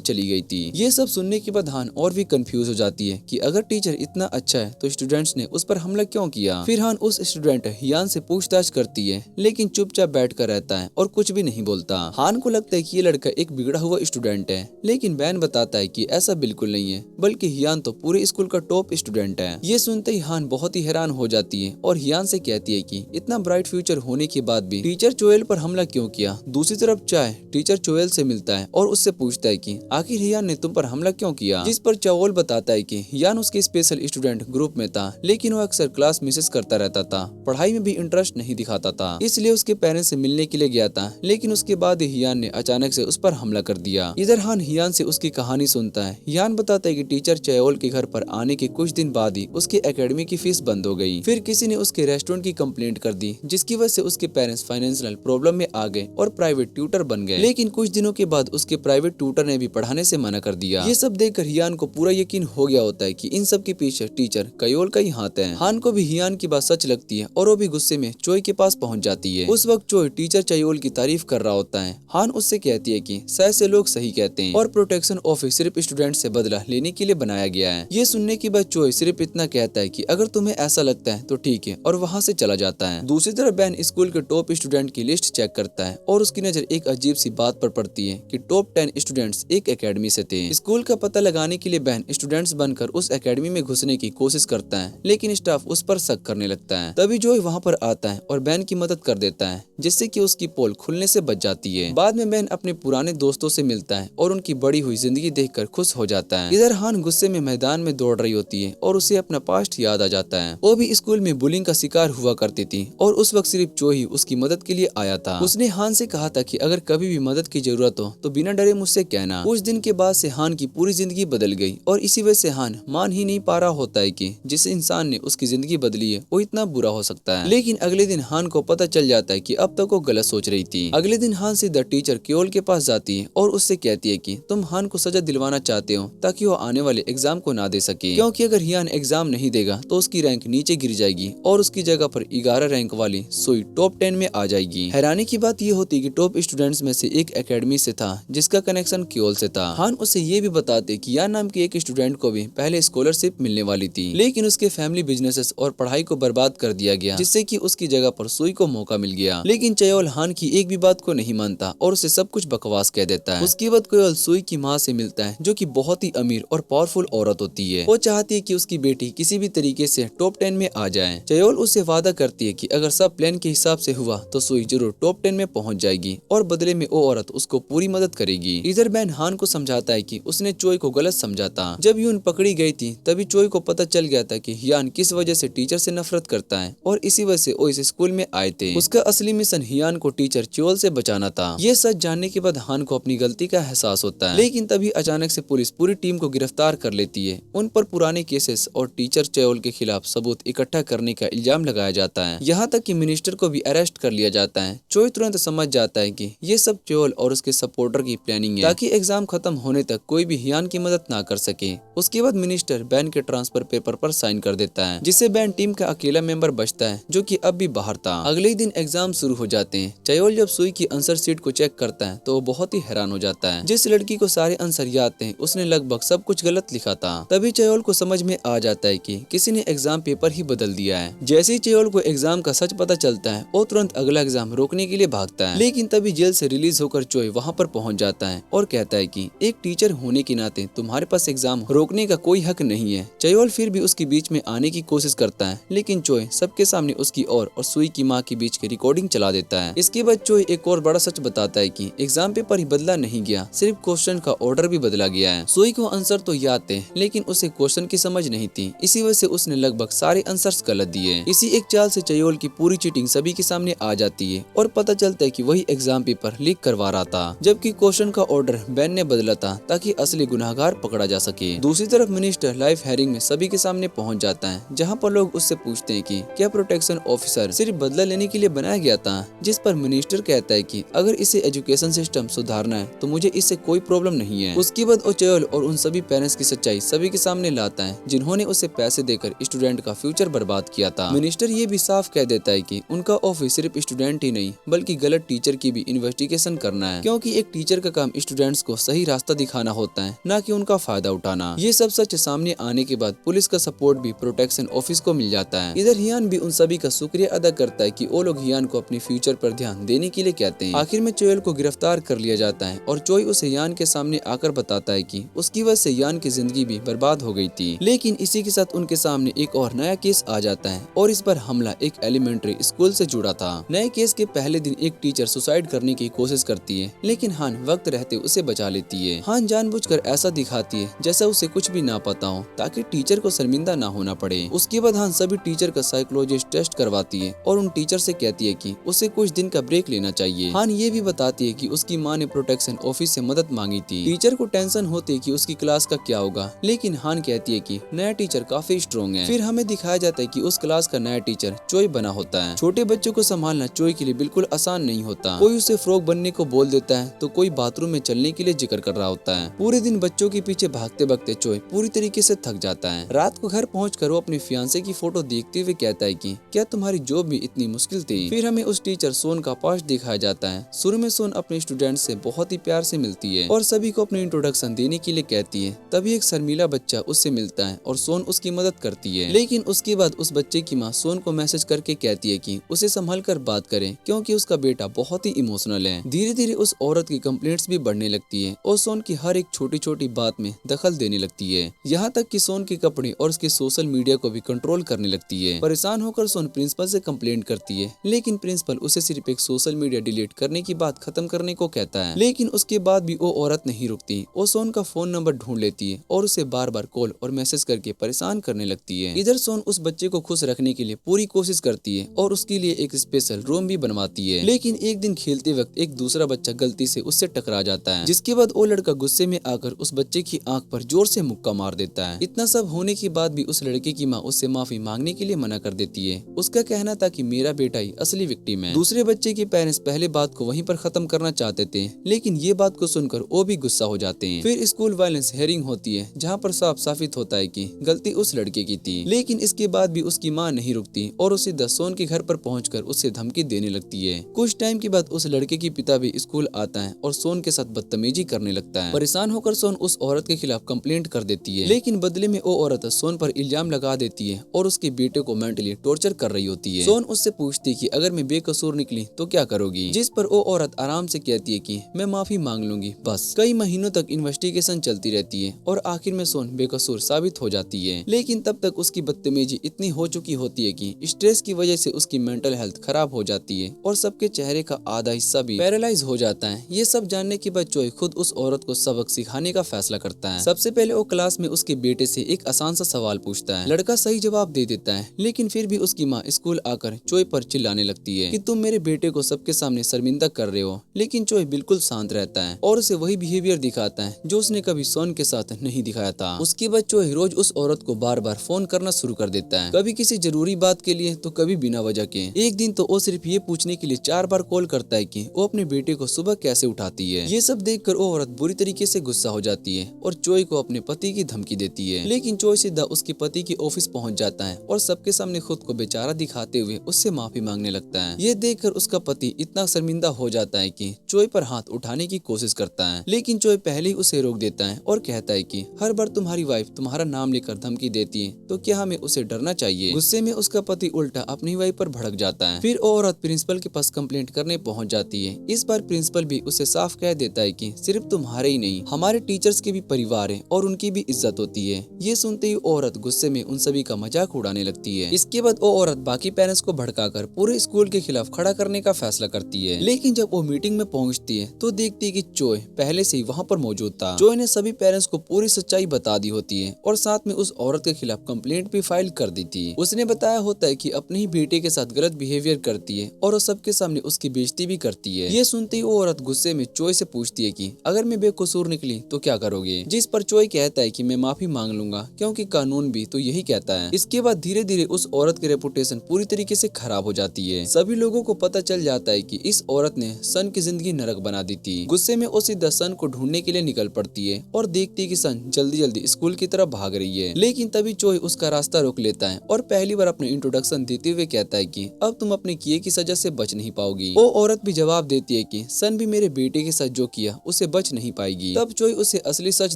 चली गई थी। ये सब सुनने के बाद हान और भी कंफ्यूज हो जाती है कि अगर टीचर इतना अच्छा है तो स्टूडेंट्स ने उस पर हमला क्यों किया। फिर हान उस स्टूडेंट हियान से पूछताछ करती है, लेकिन चुपचाप बैठ कर रहता है और कुछ भी नहीं बोलता। हान को लगता है कि ये लड़का एक बिगड़ा हुआ स्टूडेंट है, लेकिन बैन बताता है कि ऐसा बिल्कुल नहीं है, बल्कि हियान तो पूरे स्कूल का टॉप स्टूडेंट है। ये सुनते ही हान बहुत ही हैरान हो जाती है और हियान से कहती है कि इतना ब्राइट फ्यूचर होने के बाद भी टीचर चोएल पर हमला क्यों किया। दूसरी तरफ चाय टीचर चोएल से मिलता है और उससे पूछता है कि आखिर हियान ने तुम पर हमला क्यों किया, जिस पर चाओल बताता है कि हियान उसके स्पेशल स्टूडेंट ग्रुप में था, लेकिन वो अक्सर क्लास मिसेस करता रहता था, पढ़ाई में भी इंटरेस्ट नहीं दिखाता था, इसलिए उसके पेरेंट्स से मिलने के लिए गया था, लेकिन उसके बाद ही हियान ने अचानक से उस पर हमला कर दिया। इधर हान हियान से उसकी कहानी सुनता है। हियान बताता है कि टीचर चाओल के घर पर आने के कुछ दिन बाद ही उसकी एकेडमी की फीस बंद हो गई। फिर किसी ने उसके रेस्टोरेंट की कंप्लेंट कर दी, जिसकी वजह से उसके पेरेंट्स फाइनेंशियल प्रॉब्लम में आ गए और प्राइवेट ट्यूटर बन गए। लेकिन कुछ दिनों के बाद उसके प्राइवेट ट्यूटर ने भी पढ़ाने से मना कर दिया। ये सब देखकर हियान को पूरा यकीन हो गया होता है कि इन सब के पीछे टीचर कयोल का ही हाथ है। हान को भी हियान की बात सच लगती है और वो भी गुस्से में चोय के पास पहुंच जाती है। उस वक्त चोय टीचर चयोल की तारीफ कर रहा होता है। हान उससे कहती है कि शायद से लोग सही कहते हैं और प्रोटेक्शन ऑफिस सिर्फ स्टूडेंट से बदला लेने के लिए बनाया गया है। ये सुनने के बाद चोय सिर्फ इतना कहता है कि अगर तुम्हें ऐसा लगता है तो ठीक है, और वहाँ से चला जाता है। दूसरी तरफ बैन स्कूल के टॉप स्टूडेंट की लिस्ट चेक करता है और उसकी नजर एक अजीब सी बात पर पड़ती है कि टॉप 10 स्टूडेंट्स एक एकेडमी से थे। स्कूल का पता लगाने के लिए बैन स्टूडेंट्स बनकर उस एकेडमी में घुसने की कोशिश करता है, लेकिन स्टाफ उस पर शक करने लगता है। तभी जॉय वहाँ पर आता है और बैन की मदद कर देता है, जिससे कि उसकी पोल खुलने से बच जाती है। बाद में बैन अपने पुराने दोस्तों से मिलता है और उनकी बड़ी हुई जिंदगी देखकर खुश हो जाता है। इधर हान गुस्से में मैदान में दौड़ रही होती है और उसे अपना पास्ट याद आ जाता है। वो भी स्कूल में बुलिंग का शिकार हुआ करती थी और उस वक्त सिर्फ चो ही उसकी मदद के लिए आया था। उसने हान से कहा था कि अगर कभी भी मदद की जरूरत हो तो बिना डरे मुझसे कहना। उस दिन के बाद से हान की पूरी जिंदगी बदल गई और इसी वजह से हान मान ही नहीं पा रहा होता है कि जिस इंसान ने उसकी जिंदगी बदली है वो इतना बुरा हो सकता है। लेकिन अगले दिन हान को पता चल जाता है कि अब तक वो गलत सोच रही थी। अगले दिन हान सीधा टीचर क्योल के पास जाती है और उससे कहती है कि तुम हान को सजा दिलवाना चाहते हो ताकि वो आने वाले एग्जाम को ना दे सके, क्योंकि अगर हियान एग्जाम नहीं देगा तो उसकी रैंक नीचे गिर जाएगी और उसकी जगह पर 11 रैंक वाली सुई टॉप 10 में आ जाएगी। हैरानी की बात ये होती कि टॉप स्टूडेंट्स में से एक एकेडमी से था जिसका कनेक्शन क्योल से था। हान उसे ये भी बताते कि यान नाम के एक स्टूडेंट को भी पहले स्कॉलरशिप मिलने वाली थी, लेकिन उसके फैमिली बिजनेसेस और पढ़ाई को बर्बाद कर दिया गया, जिससे कि उसकी जगह पर सुई को मौका मिल गया। लेकिन चयोल हान की एक भी बात को नहीं मानता और उसे सब कुछ बकवास कह देता है। उसके बाद कोयल सुई की माँ से मिलता है, जो कि बहुत ही अमीर और पावरफुल औरत होती है। वो चाहती है कि उसकी बेटी किसी भी तरीके से टॉप 10 में आ जाए। चयोल उससे वादा करती है कि अगर सब प्लान के हिसाब से हुआ तो सुई जरूर टॉप 10 में पहुंच जाएगी और बदले में वो औरत उसको पूरी मदद करेगी। इधर बैन हान को समझाता है कि उसने चोय को गलत समझा था। जब यून पकड़ी गई थी तभी चोय को पता चल गया था कि हियान किस वजह से टीचर से नफरत करता है और इसी वजह से वो इस स्कूल में आए थे। उसका असली मिशन हियान को टीचर चोल से बचाना था। ये सच जानने के बाद हान को अपनी गलती का एहसास होता है, लेकिन तभी अचानक से पुलिस पूरी टीम को गिरफ्तार कर लेती है। उन पर पुराने केसेस और टीचर चयोल के खिलाफ सबूत इकट्ठा करने का इल्जाम लगाया जाता है। यहाँ तक कि मिनिस्टर को भी अरेस्ट कर लिया जाता है। चोय तुरंत समझ जाता है कि ये सब चयोल और उसके सपोर्टर की प्लानिंग है ताकि एग्जाम खत्म होने तक कोई भी हियान की मदद ना कर सके। उसके बाद मिनिस्टर बैन के ट्रांसफर पेपर पर साइन कर देता है, जिससे बैन टीम का अकेला मेंबर बचता है, जो कि अब भी बाहर था। अगले ही दिन एग्जाम शुरू हो जाते हैं। चयोल जब सुई की आंसर शीट को चेक करता है तो वो बहुत ही हैरान हो जाता है। जिस लड़की को सारे आंसर याद थे उसने लगभग सब कुछ गलत लिखा था। तभी चयोल को समझ में आ जाता है कि किसी ने एग्जाम पेपर ही बदल दिया है। जैसे ही चयोल को एग्जाम का सच पता चलता है वो तुरंत अगला एग्जाम रोकने के लिए भागता है, लेकिन तभी जेल से रिलीज होकर चोय वहाँ पर पहुँच जाता है और कहता है कि एक टीचर होने के नाते तुम्हारे पास एग्जाम रोकने का कोई हक नहीं है। चयोल फिर भी उसके बीच में आने की कोशिश करता है, लेकिन चोय सबके सामने उसकी और सुई की माँ के बीच की रिकॉर्डिंग चला देता है। इसके बाद चोय एक और बड़ा सच बताता है कि एग्जाम पेपर ही बदला नहीं गया, सिर्फ क्वेश्चन का ऑर्डर भी बदला गया है। सुई को आंसर तो याद थे, लेकिन उसे क्वेश्चन की समझ नहीं थी, इसी वजह से उसने लगभग सारे आंसर्स गलत दिए। इसी एक चाल से चयोल की पूरी चीटिंग सभी के सामने आ जाती है और पता चलता है कि वही एग्जाम पेपर लीक करवा रहा था, जबकि क्वेश्चन का ऑर्डर बैन ने बदला था ताकि असली गुनाहगार पकड़ा जा सके। दूसरी तरफ मिनिस्टर लाइफ हेयरिंग में सभी के सामने पहुंच जाता है, जहां पर लोग उससे पूछते हैं कि क्या प्रोटेक्शन ऑफिसर सिर्फ बदला लेने के लिए बनाया गया था, जिस पर मिनिस्टर कहता है कि अगर इसे एजुकेशन सिस्टम सुधारना है तो मुझे इससे कोई प्रॉब्लम नहीं है। उसके बाद वो चोयल और उन सभी पेरेंट्स की सच्चाई सभी के सामने लाता है जिन्होंने उसे पैसे देकर स्टूडेंट का फ्यूचर बर्बाद किया था। मिनिस्टर ये भी साफ कह देता है कि उनका ऑफिस सिर्फ स्टूडेंट ही नहीं बल्कि गलत टीचर की भी इन्वेस्टिगेशन करना है, क्योंकि एक टीचर का काम स्टूडेंट्स को सही रास्ता दिखाना होता है, न कि उनका फायदा उठाना। ये सब सच सामने आने के बाद पुलिस का सपोर्ट भी प्रोटेक्शन ऑफिस को मिल जाता है। इधर हियान भी उन सभी का शुक्रिया अदा करता है कि वो लोग हियान को अपने फ्यूचर पर ध्यान देने के लिए कहते हैं। आखिर में चोयल को गिरफ्तार कर लिया जाता है और चोई उसे यान के सामने आकर बताता है कि उसकी वजह से यान की जिंदगी भी बर्बाद हो गई थी। लेकिन इसी के साथ उनके सामने एक और नया केस आ जाता है और इस बार हमला एक एलिमेंट्री स्कूल से जुड़ा था। नए केस के पहले दिन एक टीचर सुसाइड करने की कोशिश करती है, लेकिन हान वक्त रहते उसे बचा लेती है। हान जानबूझकर ऐसा दिखाती है जैसा उसे कुछ भी ना पता हो, ताकि टीचर को शर्मिंदा ना होना पड़े। उसके बाद हान सभी टीचर का साइकोलॉजिस्ट टेस्ट करवाती है और उन टीचर से कहती है कि उसे कुछ दिन का ब्रेक लेना चाहिए। हान ये भी बताती है कि उसकी माँ ने प्रोटेक्शन ऑफिस से मदद मांगी थी। टीचर को टेंशन होती है कि उसकी क्लास का क्या होगा, लेकिन हान कहती है कि नया टीचर काफी स्ट्रॉन्ग है। फिर हमें दिखाया जाता है कि उस क्लास का नया टीचर चोई बना होता है। छोटे बच्चों को संभालना चोई के लिए बिल्कुल आसान नहीं होता। कोई उसे फ्रॉग बनने को बोल देता है तो कोई बाथरूम में चलने के लिए जिक्र कर रहा होता है। पूरे दिन बच्चों के पीछे भागते भागते चोई पूरी तरीके से थक जाता है। रात को घर पहुंचकर वो अपने फियांसे की फोटो देखते हुए कहता है कि क्या तुम्हारी जॉब भी इतनी मुश्किल थी। फिर हमें उस टीचर सोन का पास्ट दिखाया जाता है। शुरू में सोन अपने स्टूडेंट से बहुत ही प्यार से मिलती है और सभी को अपने इंट्रोडक्शन देने के लिए कहती है। तभी एक शर्मीला बच्चा उससे मिलता है और सोन उसकी मदद करती है, लेकिन उसके बाद उस बच्चे की माँ सोन को मैसेज करके कहती है कि उसे संभल कर बात करे, क्योंकि उसका बेटा बहुत ही इमोशनल है। धीरे धीरे उस औरत की कंप्लेंट्स भी बढ़ने लगती है और सोन की हर एक छोटी छोटी बात में दखल देने लगती है, यहाँ तक कि सोन के कपड़े और उसके सोशल मीडिया को भी कंट्रोल करने लगती है। परेशान होकर सोन प्रिंसिपल से कंप्लेंट करती है, लेकिन प्रिंसिपल उसे सिर्फ एक सोशल मीडिया डिलीट करने की बात खत्म करने को कहता है। लेकिन उसके बाद भी वो औरत नहीं रुकती। वो सोन का फोन नंबर ढूंढ लेती है और उसे बार बार कॉल और मैसेज करके परेशान करने लगती है। इधर सोन उस बच्चे को खुश रखने के लिए पूरी कोशिश करती है और उसके लिए एक स्पेशल रूम भी बनवाती है। लेकिन एक दिन खेलते वक्त एक दूसरा बच्चा गलती से उससे टकरा जाता है, जिसके बाद वो लड़का गुस्से में आकर उस बच्चे की आंख पर जोर से मुक्का मार देता है। इतना सब होने के बाद भी उस लड़के की माँ उससे माफी मांगने के लिए मना कर देती है। उसका कहना था कि मेरा बेटा ही असली विक्टिम है। दूसरे बच्चे के पेरेंट्स पहले बात को वहीं पर खत्म करना चाहते थे, लेकिन ये बात को सुनकर वो भी गुस्सा हो जाते हैं। फिर स्कूल वायलेंस हेयरिंग होती है, जहाँ पर साफ साबित होता है कि गलती उस लड़के की थी। लेकिन इसके बाद भी उसकी माँ नहीं रुकती और उसे सोन के घर पर पहुंचकर उससे धमकी देने लगती है। कुछ टाइम के बाद उस लड़के की पिता भी स्कूल आता है और सोन के साथ बदतमीजी करने लगता है। परेशान होकर सोन उस औरत के खिलाफ कंप्लेंट कर देती है, लेकिन बदले में वो औरत सोन पर इल्जाम लगा देती है और उसके बेटे को मेंटली टॉर्चर कर रही होती है। सोन उससे पूछती है कि अगर मैं बेकसूर निकली तो क्या करोगी, जिस पर वो औरत आराम से कहती है कि मैं माफी मांग लूंगी बस। कई महीनों तक इन्वेस्टिगेशन चलती रहती है और आखिर में सोन बेकसूर साबित हो जाती है। लेकिन तब तक उसकी बदतमीजी इतनी हो चुकी होती है कि स्ट्रेस की वजह से उसकी मेंटल हेल्थ खराब हो जाती है और सबके चेहरे का आधा हिस्सा भी पैरालाइज हो जाता है। ये सब जानने के बाद चोई खुद उस औरत को सबक सिखाने का फैसला करता है। सबसे पहले वो क्लास में उसके बेटे से एक आसान सा सवाल पूछता है। लड़का सही जवाब दे देता है, लेकिन फिर भी उसकी माँ स्कूल आकर चोई पर चिल्लाने लगती है कि तुम मेरे बेटे को सबके सामने शर्मिंदा कर रहे हो। लेकिन चोई बिल्कुल शांत रहता है और उसे वही बिहेवियर दिखाता है जो उसने कभी सोन के साथ नहीं दिखाया था। उसके बाद चोई रोज उस औरत को बार बार फोन करना शुरू कर देता है, कभी किसी जरूरी बात के लिए तो कभी बिना वजह के। एक दिन तो वो सिर्फ ये पूछने के लिए 4 बार कॉल करता है कि वो अपने बेटे को सुबह कैसे उठाती है। ये सब देखकर वो औरत बुरी तरीके से गुस्सा हो जाती है और चोई को अपने पति की धमकी देती है। लेकिन चोई सीधा उसके पति के ऑफिस पहुंच जाता है और सबके सामने खुद को बेचारा दिखाते हुए उससे माफी मांगने लगता है। ये देखकर उसका पति इतना शर्मिंदा हो जाता है कि चोई पर हाथ उठाने की कोशिश करता है, लेकिन चोई पहले ही उसे रोक देता है और कहता है कि हर बार तुम्हारी वाइफ तुम्हारा नाम लेकर धमकी देती है तो क्या हमें उसे डरना चाहिए। गुस्से में उसका पति उल्टा अपनी वाइफ पर भड़क जाता है। फिर वो औरत प्रिंसिपल के पास कंप्लेंट करने पहुंच जाती है। इस बार प्रिंसिपल भी उसे साफ कह देता है कि सिर्फ तुम्हारे ही नहीं हमारे टीचर्स के भी परिवार है और उनकी भी इज्जत होती है। ये सुनते ही औरत गुस्से में उन सभी का मजाक उड़ाने लगती है। इसके बाद वो औरत बाकी पेरेंट्स को भड़काकर पूरे स्कूल के खिलाफ खड़ा करने का फैसला करती है। लेकिन जब वो मीटिंग में पहुंचती है तो देखती है कि चोई पहले से ही वहाँ पर मौजूद था। चोई ने सभी पेरेंट्स को पूरी सच्चाई बता दी होती है और साथ में उस औरत के खिलाफ कंप्लेंट भी फाइल कर दी थी। उसने बताया होता है कि अपने ही बेटे के साथ गलत बिहेवियर करती है और वो सबके सामने उसकी बेइज्जती भी करती है। ये सुनते ही वो औरत गुस्से में चोई से पूछती है कि अगर मैं बेकसूर निकली तो क्या करोगे, जिस पर चोई कहता है कि मैं माफी मांग लूंगा क्योंकि कानून भी तो यही कहता है। इसके बाद धीरे धीरे उस औरत की रेपुटेशन पूरी तरीके से खराब हो जाती है। सभी लोगों को पता चल जाता है कि इस औरत ने सन की जिंदगी नरक बना दी थी। गुस्से में वो सीधा सन को ढूंढने के लिए निकल पड़ती है और देखती है कि सन जल्दी जल्दी स्कूल की तरफ भाग रही है। लेकिन तभी चोई उसका रास्ता रोक लेता है और पहली बार अपने इंट्रोडक्शन देते हुए कहता है कि अब तुम अपने किए की सजा से बच नहीं पाओगी। वो औरत भी जवाब देती है कि सन भी मेरे बेटे के साथ जो किया उसे बच नहीं पाएगी। तब चोई उसे असली सच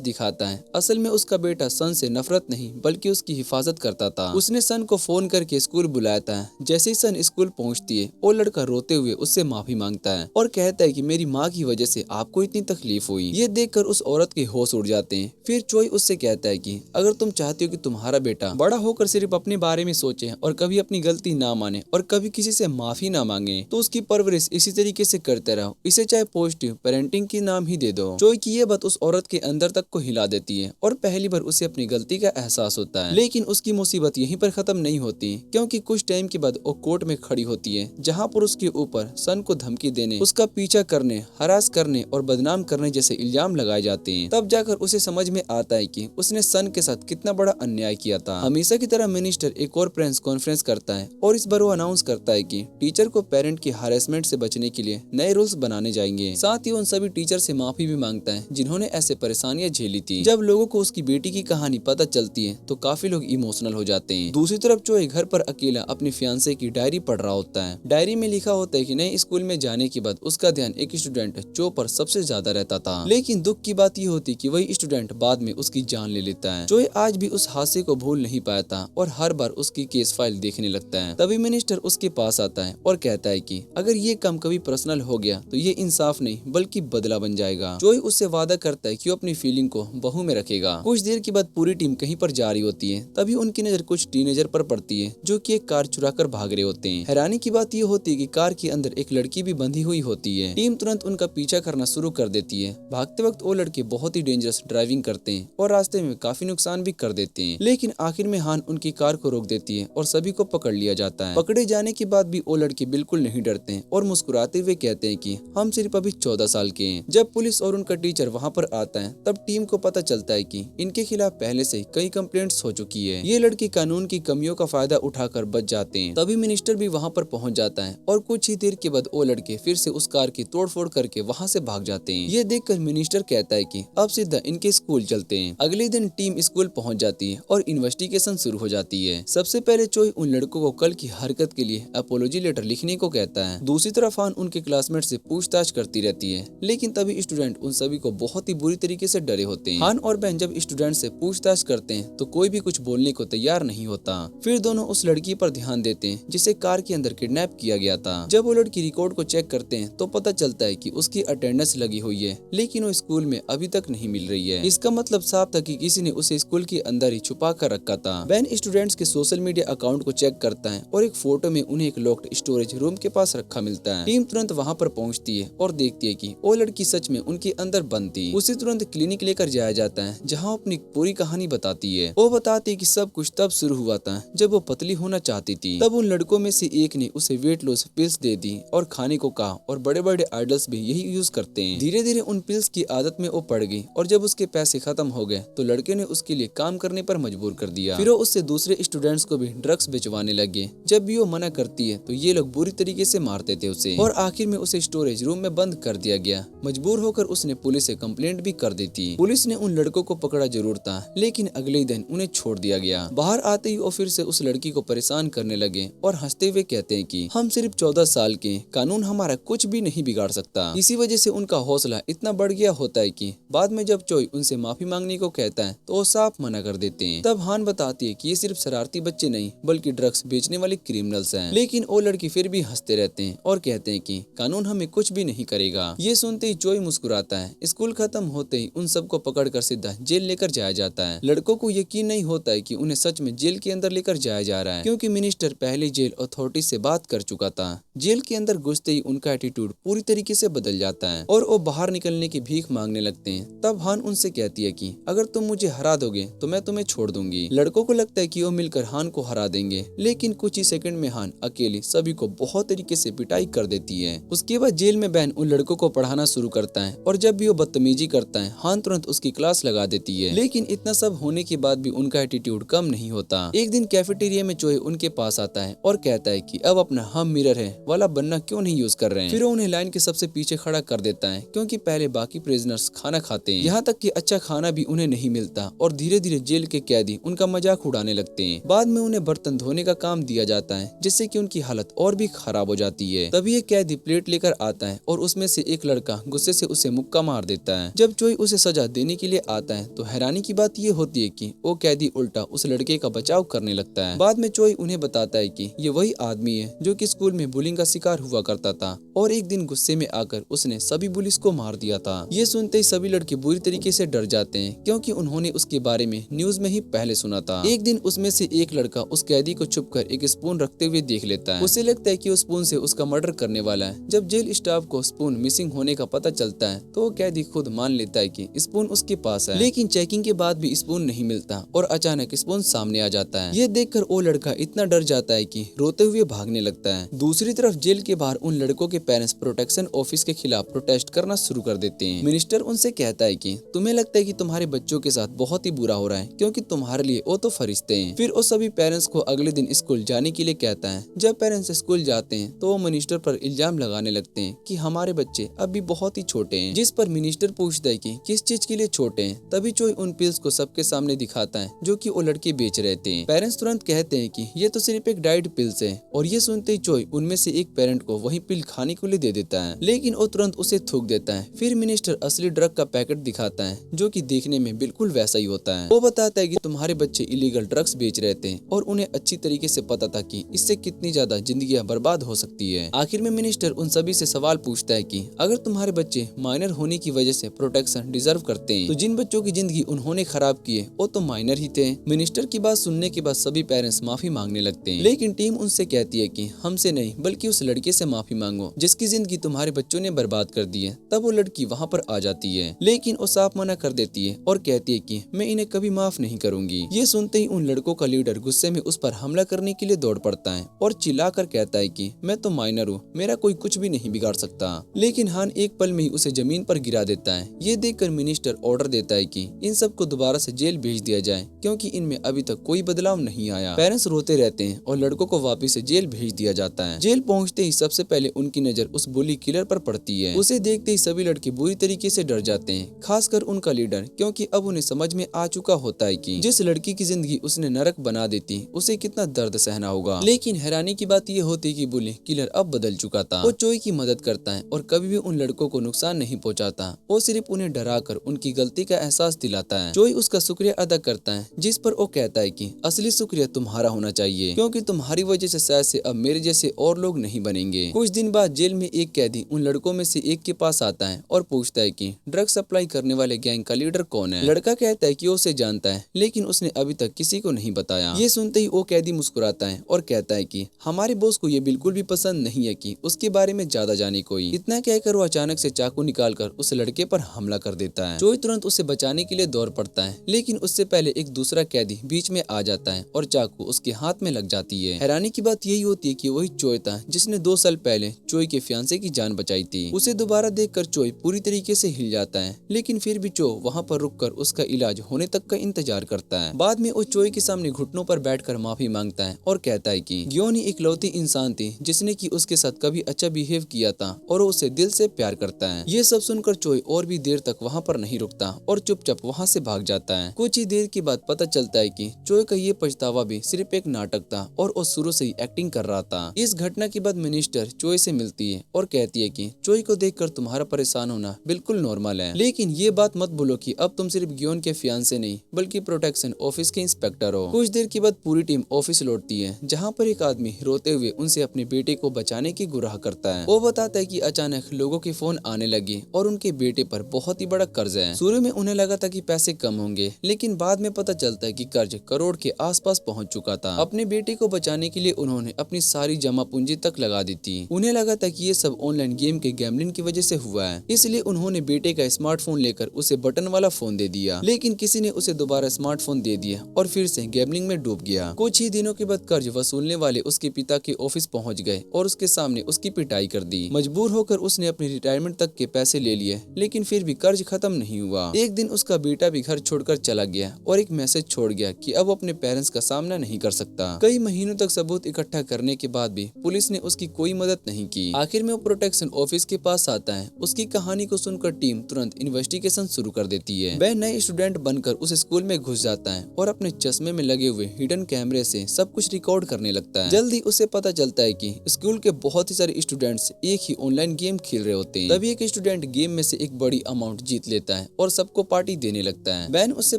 दिखाता है। असल में उसका बेटा सन से नफरत नहीं बल्कि उसकी हिफाजत करता था। उसने सन को फोन करके स्कूल बुलाया था। जैसे ही सन स्कूल पहुंचती है वो लड़का रोते हुए उससे माफी मांगता है और कहता है कि मेरी माँ की वजह से आपको इतनी तकलीफ हुई। ये देखकर उस औरत के होश उड़ जाते हैं। फिर चोई उससे कहता है कि अगर तुम चाहती हो कि तुम्हारा बेटा बड़ा होकर सिर्फ अपने बारे में सोचे और कभी अपनी गलती ना माने और कभी किसी से माफी ना मांगे तो उसकी परवरिश इसी तरीके से करते रहो। इसे चाहे पॉजिटिव पेरेंटिंग की नाम ही दे दो। चोई की ये बात उस औरत के अंदर तक को हिला देती है और पहली बार उसे अपनी गलती का एहसास होता है। लेकिन उसकी मुसीबत यहीं पर खत्म नहीं होती, क्योंकि कुछ टाइम के बाद वो कोर्ट में खड़ी होती है जहाँ पर उसके ऊपर सन को धमकी देने, उसका पीछा करने, हरास करने और बदनाम करने जैसे इल्जाम लगाए जाते हैं। तब जाकर उसे समझ में आता है कि उसने सन के साथ कितना बड़ा अन्याय किया था। हमेशा की तरह मिनिस्टर एक और प्रेस कॉन्फ्रेंस करता है और इस बार वो अनाउंस करता है कि टीचर को पेरेंट की हरेसमेंट से बचने के लिए नए रूल्स बनाने जाएंगे। साथ ही उन सभी टीचर से माफी भी मांगता है जिन्होंने ऐसे परेशानियां झेली थी। जब लोगों को उसकी बेटी की कहानी पता चलती है तो काफी लोग इमोशनल हो जाते हैं। दूसरी तरफ चोई घर पर अकेला अपनी फियांसे की डायरी पढ़ रहा होता है। डायरी में लिखा होता है कि नए स्कूल में जाने के बाद उसका ध्यान एक स्टूडेंट चो पर सबसे ज्यादा रहता था। लेकिन दुख की बात यह होती कि वही स्टूडेंट बाद में उसकी जान ले लेता है। चोई आज भी उस हादसे को भूल नहीं पाया था और हर बार उसकी केस फाइल देखने लगता है। तभी मिनिस्टर उसके पास आता है और कहता है कि अगर ये काम कभी पर्सनल हो गया तो ये इंसाफ नहीं बल्कि बदला बन जाएगा। चोई उससे वादा करता है कि वो अपनी फीलिंग को बहू में रखेगा। कुछ देर के बाद पूरी टीम कहीं पर जा रही होती है। तभी उनकी नजर कुछ टीनेजर पर पड़ती है जो कि एक कार चुरा कर भाग रहे होते हैं। हैरानी की बात ये होती है कि कार के अंदर एक लड़की भी बंधी हुई होती है। टीम तुरंत उनका पीछा करना शुरू कर देती है। भागते वक्त वो लड़के बहुत ही डेंजरस ड्राइविंग करते हैं और रास्ते में काफी नुकसान भी कर देते हैं। लेकिन आखिर में हान उनकी कार को रोक देती है और सभी को पकड़ लिया जाता है। पकड़े जाने के बाद भी वो लड़के बिल्कुल नहीं डरते हैं और मुस्कुराते हुए कहते हैं कि हम सिर्फ अभी 14 साल के हैं। जब पुलिस और उनका टीचर वहाँ पर आता है तब टीम को पता चलता है कि इनके खिलाफ पहले से कई कंप्लेंट्स हो चुकी है। ये लड़के कानून की कमियों का फायदा उठाकर बच जाते हैं। तभी मिनिस्टर भी वहाँ पर पहुँच जाता है और कुछ ही देर के बाद वो लड़के फिर से उस कार की तोड़फोड़ करके वहाँ से भाग जाते हैं। ये देखकर मिनिस्टर कहता है कि अब सीधा इनके स्कूल चलते हैं। अगले दिन टीम स्कूल पहुँच जाती है और इन्वेस्टिगेशन शुरू हो जाती है। सबसे पहले चोई उन लड़कों को कल की हरकत के लिए अपोलॉजी लेटर लिखने को कहता है। दूसरी तरफ हान उनके क्लासमेट से पूछताछ करती रहती है। लेकिन तभी स्टूडेंट उन सभी को बहुत ही बुरी तरीके से डरे होते हैं। हान और बहन जब स्टूडेंट से पूछताछ करते हैं तो कोई भी कुछ बोलने को तैयार नहीं होता। फिर दोनों उस लड़की पर ध्यान देते हैं जिसे कार के अंदर किडनैप किया गया था। जब वो लड़की रिकॉर्ड को चेक करते हैं तो पता चलता है कि उसकी अटेंडेंस लगी हुई है लेकिन वो स्कूल में अभी तक नहीं मिल रही है। इसका मतलब साफ था कि किसी ने उसे स्कूल के अंदर ही छुपा कर रखा था। बहन स्टूडेंट्स के सोशल मीडिया अकाउंट को चेक करता है और एक फोटो में उन्हें एक लॉक्ड स्टोरेज रूम के पास रखा मिलता है। टीम तुरंत वहाँ पर पहुँचती है और देखती है कि वो लड़की सच में उनके अंदर बंद थी। उसे तुरंत क्लिनिक लेकर जाया जाता है जहाँ अपनी पूरी कहानी बताती है। वो बताती है कि सब कुछ तब शुरू हुआ था जब वो पतली होना चाहती थी। तब उन लड़कों में से एक ने उसे वेट लॉस पिल्स दे दी और खाने को कहा और बड़े बड़े आइडल्स भी यही यूज करते हैं। धीरे धीरे उन पिल्स की आदत में वो पड़ गई और जब उसके पैसे खत्म हो गए तो लड़के ने उसके लिए काम करने पर मजबूर कर दिया। फिर वो उससे दूसरे स्टूडेंट्स को भी ड्रग्स बेचवाने लगे। जब भी वो मना करती है तो ये लोग बुरी तरीके से मारते थे उसे और आखिर में उसे स्टोरेज रूम में बंद कर दिया गया। मजबूर होकर उसने पुलिस से कंप्लेंट भी कर दी थी। पुलिस ने उन लड़कों को पकड़ा जरूर था लेकिन अगले दिन उन्हें छोड़ दिया गया। बाहर आते ही वो फिर से उस लड़की को परेशान करने लगे और हंसते हुए कहते हैं कि हम सिर्फ 14 साल के, कानून हमारा कुछ भी नहीं बिगाड़ सकता। इसी वजह से उनका हौसला इतना बढ़ गया होता है कि बाद में जब चोई उनसे माफी मांगने को कहता है तो वो साफ मना कर देते हैं। तब हान बताती है कि ये सिर्फ शरारती बच्चे नहीं बल्कि ड्रग्स बेचने वाले क्रिमिनल्स हैं। लेकिन वो लड़की फिर भी हंसते रहते हैं और कहते हैं कि कानून हमें कुछ भी नहीं करेगा। ये सुनते ही चोई मुस्कुराता है। स्कूल खत्म होते ही उन सबको पकड़कर सीधा जेल लेकर जाया जाता है। लड़कों को यकीन नहीं होता है कि उन्हें सच में जेल के अंदर लेकर जाया जा रहा है, क्योंकि मिनिस्टर पहले जेल अथॉरिटी से बात कर चुका था। जेल के अंदर घुसते ही उनका एटीट्यूड पूरी तरीके से बदल जाता है और वो बाहर निकलने की भीख मांगने लगते हैं। तब हान उनसे कहती है कि अगर तुम मुझे हरा दोगे तो मैं तुम्हें छोड़ दूंगी। लड़कों को लगता है कि वो मिलकर हान को हरा देंगे, लेकिन कुछ ही सेकंड में हान अकेली सभी को बहुत तरीके से पिटाई कर देती है। उसके बाद जेल में बैन उन लड़कों को पढ़ाना शुरू करता है और जब भी वो बदतमीजी करता है हान तुरंत उसकी क्लास लगा लगा देती है। लेकिन इतना सब होने के बाद भी उनका एटीट्यूड कम नहीं होता। एक दिन कैफेटेरिया में चोई उनके पास आता है और कहता है कि अब अपना हम मिरर है वाला बनना क्यों नहीं यूज कर रहे हैं। फिर वो उन्हें लाइन के सबसे पीछे खड़ा कर देता है क्योंकि पहले बाकी प्रिजनर्स खाना खाते हैं। यहाँ तक कि अच्छा खाना भी उन्हें नहीं मिलता और धीरे धीरे जेल के कैदी उनका मजाक उड़ाने लगते हैं। बाद में उन्हें बर्तन धोने का काम दिया जाता है जिससे कि उनकी हालत और भी खराब हो जाती है। तभी एक कैदी प्लेट लेकर आता है और उसमें से एक लड़का गुस्से से उसे मुक्का मार देता है। जब चोई उसे सजा देने के लिए आता है तो हैरानी की बात ये होती है कि वो कैदी उल्टा उस लड़के का बचाव करने लगता है। बाद में चोई उन्हें बताता है कि ये वही आदमी है जो कि स्कूल में बुलिंग का शिकार हुआ करता था और एक दिन गुस्से में आकर उसने सभी पुलिस को मार दिया था। ये सुनते ही सभी लड़के बुरी तरीके से डर जाते हैं क्योंकि उन्होंने उसके बारे में न्यूज में ही पहले सुना था। एक दिन उसमें से एक लड़का उस कैदी को छुपकर एक स्पून रखते हुए देख लेता है। उसे लगता है कि वो स्पून से उसका मर्डर करने वाला है। जब जेल स्टाफ को स्पून मिसिंग होने का पता चलता है तो वो कैदी खुद मान लेता है कि स्पून उसके पास है। लेकिन चेकिंग के बाद भी स्पून नहीं मिलता और अचानक स्पून सामने आ जाता है। ये देखकर वो लड़का इतना डर जाता है कि रोते हुए भागने लगता है। दूसरी तरफ जेल के बाहर उन लड़कों के पेरेंट्स प्रोटेक्शन ऑफिस के खिलाफ प्रोटेस्ट करना शुरू कर देते हैं। मिनिस्टर उनसे कहता है कि तुम्हें लगता है कि तुम्हारे बच्चों के साथ बहुत ही बुरा हो रहा है क्योंकि तुम्हारे लिए वो तो फरिश्ते हैं। फिर वो सभी पेरेंट्स को अगले दिन स्कूल जाने के लिए कहता है। जब पेरेंट्स स्कूल जाते हैं तो वो मिनिस्टर पर इल्जाम लगाने लगते हैं कि हमारे बच्चे अभी बहुत ही छोटे हैं। जिस पर मिनिस्टर पूछता है कि किस चीज के लिए छोटे हैं। तभी चोई उन पिल्स को सबके सामने दिखाता है जो कि वो लड़के बेच रहे थे। पेरेंट्स तुरंत कहते हैं कि ये तो सिर्फ एक डाइट पिल्स है और ये सुनते ही चोई उनमें से एक पेरेंट को वही पिल खाने के लिए दे देता है। लेकिन वो तुरंत उसे थूक देता है। फिर मिनिस्टर असली ड्रग का पैकेट दिखाता है जो कि देखने में बिल्कुल वैसा ही होता है। वो बताता है कि तुम्हारे बच्चे इलीगल ड्रग्स बेच रहे थे और उन्हें अच्छी तरीके से पता था कि इससे कितनी ज्यादा जिंदगियां बर्बाद हो सकती है। आखिर में मिनिस्टर उन सभी से सवाल पूछता है कि अगर तुम्हारे बच्चे माइनर होने की वजह से प्रोटेक्शन डिजर्व करते हैं तो जिन बच्चों की जिंदगी उन्होंने खराब की है वो तो माइनर ही थे। मिनिस्टर की बात सुनने के बाद सभी पेरेंट्स माफी मांगने लगते हैं। लेकिन टीम उनसे कहती है कि हमसे नहीं बल्कि उस लड़के से माफी मांगो जिसकी जिंदगी तुम्हारे बच्चों ने बर्बाद कर दी है। तब वो लड़की वहाँ पर आ जाती है लेकिन वो साफ मना कर देती है और कहती है कि मैं इन्हें कभी माफ नहीं करूंगी। ये सुनते ही उन लड़कों का लीडर गुस्से में उस पर हमला करने के लिए दौड़ पड़ता है और चिल्लाकर कहता है कि मैं तो माइनर हूँ, मेरा कोई कुछ भी नहीं बिगाड़ सकता। लेकिन हान एक पल में ही उसे जमीन पर गिरा देता है। ये देखकर मिनिस्टर ऑर्डर देता है कि इन सबको दोबारा से जेल भेज दिया जाए क्योंकि इनमें अभी तक कोई बदलाव नहीं आया। पेरेंट्स रोते रहते हैं और लड़कों को वापस से जेल भेज दिया जाता है। जेल पहुंचते ही सबसे पहले उनकी नजर उस बुली किलर पर पड़ती है। उसे देखते ही सभी लड़के बुरी तरीके से डर जाते हैं, खासकर उनका लीडर, क्योंकि अब उन्हें समझ में आ चुका होता है कि जिस लड़की की जिंदगी उसने नरक बना देती उसे कितना दर्द सहना होगा। लेकिन हैरानी की बात यह होती कि बुली किलर अब बदल चुका था। वो चोई की मदद करता है और कभी भी उन लड़कों को नुकसान नहीं पहुंचाता। वो सिर्फ उन्हें डराकर उनकी गलती का एहसास दिलाता है। चोई उसका शुक्रिया अदा करता है जिस पर वो कहता है कि असली शुक्रिया तुम्हारा होना चाहिए क्योंकि तुम्हारी वजह से शायद से अब मेरे जैसे और लोग नहीं बनेंगे। कुछ दिन बाद जेल में एक कैदी उन लड़कों में से एक के पास आता है और पूछता है कि ड्रग सप्लाई करने वाले गैंग का लीडर कौन है। लड़का कहता है कि वो उसे जानता है लेकिन उसने अभी तक किसी को नहीं बताया। ये सुनते ही वो कैदी मुस्कुराता है और कहता है कि हमारे बॉस को ये बिल्कुल भी पसंद नहीं है कि उसके बारे में ज्यादा जाने कोई। इतना कहकर वो अचानक से चाकू निकालकर उस लड़के पर हमला कर देता है। चोई तुरंत उसे बचाने के लिए दौड़ पड़ता है लेकिन उससे पहले एक दूसरा कैदी बीच में आ जाता है और चाकू उसके हाथ में लग जाती है। हैरानी की बात यही होती है कि वही चोई था जिसने 2 साल पहले चोई के फियांसे की जान बचाई थी। उसे दोबारा देखकर चोई पूरी तरीके से हिल जाता है लेकिन फिर भी चो वहाँ पर रुककर उसका इलाज होने तक का इंतजार करता है। बाद में वो चोई के सामने घुटनों पर बैठकर माफी मांगता है और कहता है कि ग्योनी इकलौती इंसान थी जिसने की उसके साथ कभी अच्छा बिहेव किया था और वो उसे दिल से प्यार करता है। ये सब सुनकर चोई और भी देर तक वहाँ पर नहीं रुकता और चुपचाप वहाँ से भाग जाता है। कुछ ही देर के बाद पता चलता है कि चोई का ये पछतावा भी सिर्फ एक नाटक था और वो शुरू से ही एक्टिंग कर रहा था। इस घटना के बाद मिनिस्टर चोई से मिलती है और कहती है कि चोई को देखकर तुम्हारा परेशान होना बिल्कुल नॉर्मल है लेकिन ये बात मत भूलो कि अब तुम सिर्फ ग्योन के फियांसे नहीं बल्कि प्रोटेक्शन ऑफिस के इंस्पेक्टर हो। कुछ देर के बाद पूरी टीम ऑफिस लौटती है जहाँ पर एक आदमी रोते हुए उनसे अपने बेटे को बचाने की गुहार करता है। वो बताता है कि अचानक लोगों के फोन आने लगे और उनके बेटे पर बहुत ही बड़ा कर्ज है। शुरू में उन्हें लगा था कि पैसे कम होंगे लेकिन बाद में पता चलता है कि कर्ज करोड़ के आसपास पहुंच चुका था। अपने बेटे को बचाने के लिए उन्होंने अपनी सारी जमा पूंजी तक लगा दी थी। उन्हें लगा था कि ये सब ऑनलाइन गेम के गैम्बलिंग की वजह से हुआ है, इसलिए उन्होंने बेटे का स्मार्टफोन लेकर उसे बटन वाला फोन दे दिया। लेकिन किसी ने उसे दोबारा स्मार्टफोन दे दिया और फिर से गैम्बलिंग में डूब गया। कुछ ही दिनों के बाद कर्ज वसूलने वाले उसके पिता के ऑफिस पहुंच गए और उसके सामने उसकी पिटाई कर दी। मजबूर होकर उसने अपने रिटायरमेंट तक के पैसे ले लिए लेकिन फिर भी कर्ज खत्म नहीं हुआ। एक दिन दिन उसका बेटा भी घर छोड़कर चला गया और एक मैसेज छोड़ गया कि अब अपने पेरेंट्स का सामना नहीं कर सकता। कई महीनों तक सबूत इकट्ठा करने के बाद भी पुलिस ने उसकी कोई मदद नहीं की। आखिर में वो प्रोटेक्शन ऑफिस के पास आता है। उसकी कहानी को सुनकर टीम तुरंत इन्वेस्टिगेशन शुरू कर देती है। वह नए स्टूडेंट बनकर उस स्कूल में घुस जाता है और अपने चश्मे में लगे हुए हिडन कैमरे से सब कुछ रिकॉर्ड करने लगता है। जल्दी उसे पता चलता है कि स्कूल के बहुत ही सारे स्टूडेंट्स एक ही ऑनलाइन गेम खेल रहे होते हैं। तभी एक स्टूडेंट गेम में से एक बड़ी अमाउंट जीत लेता है और सबको पार्टी देने लगता है। बैन उससे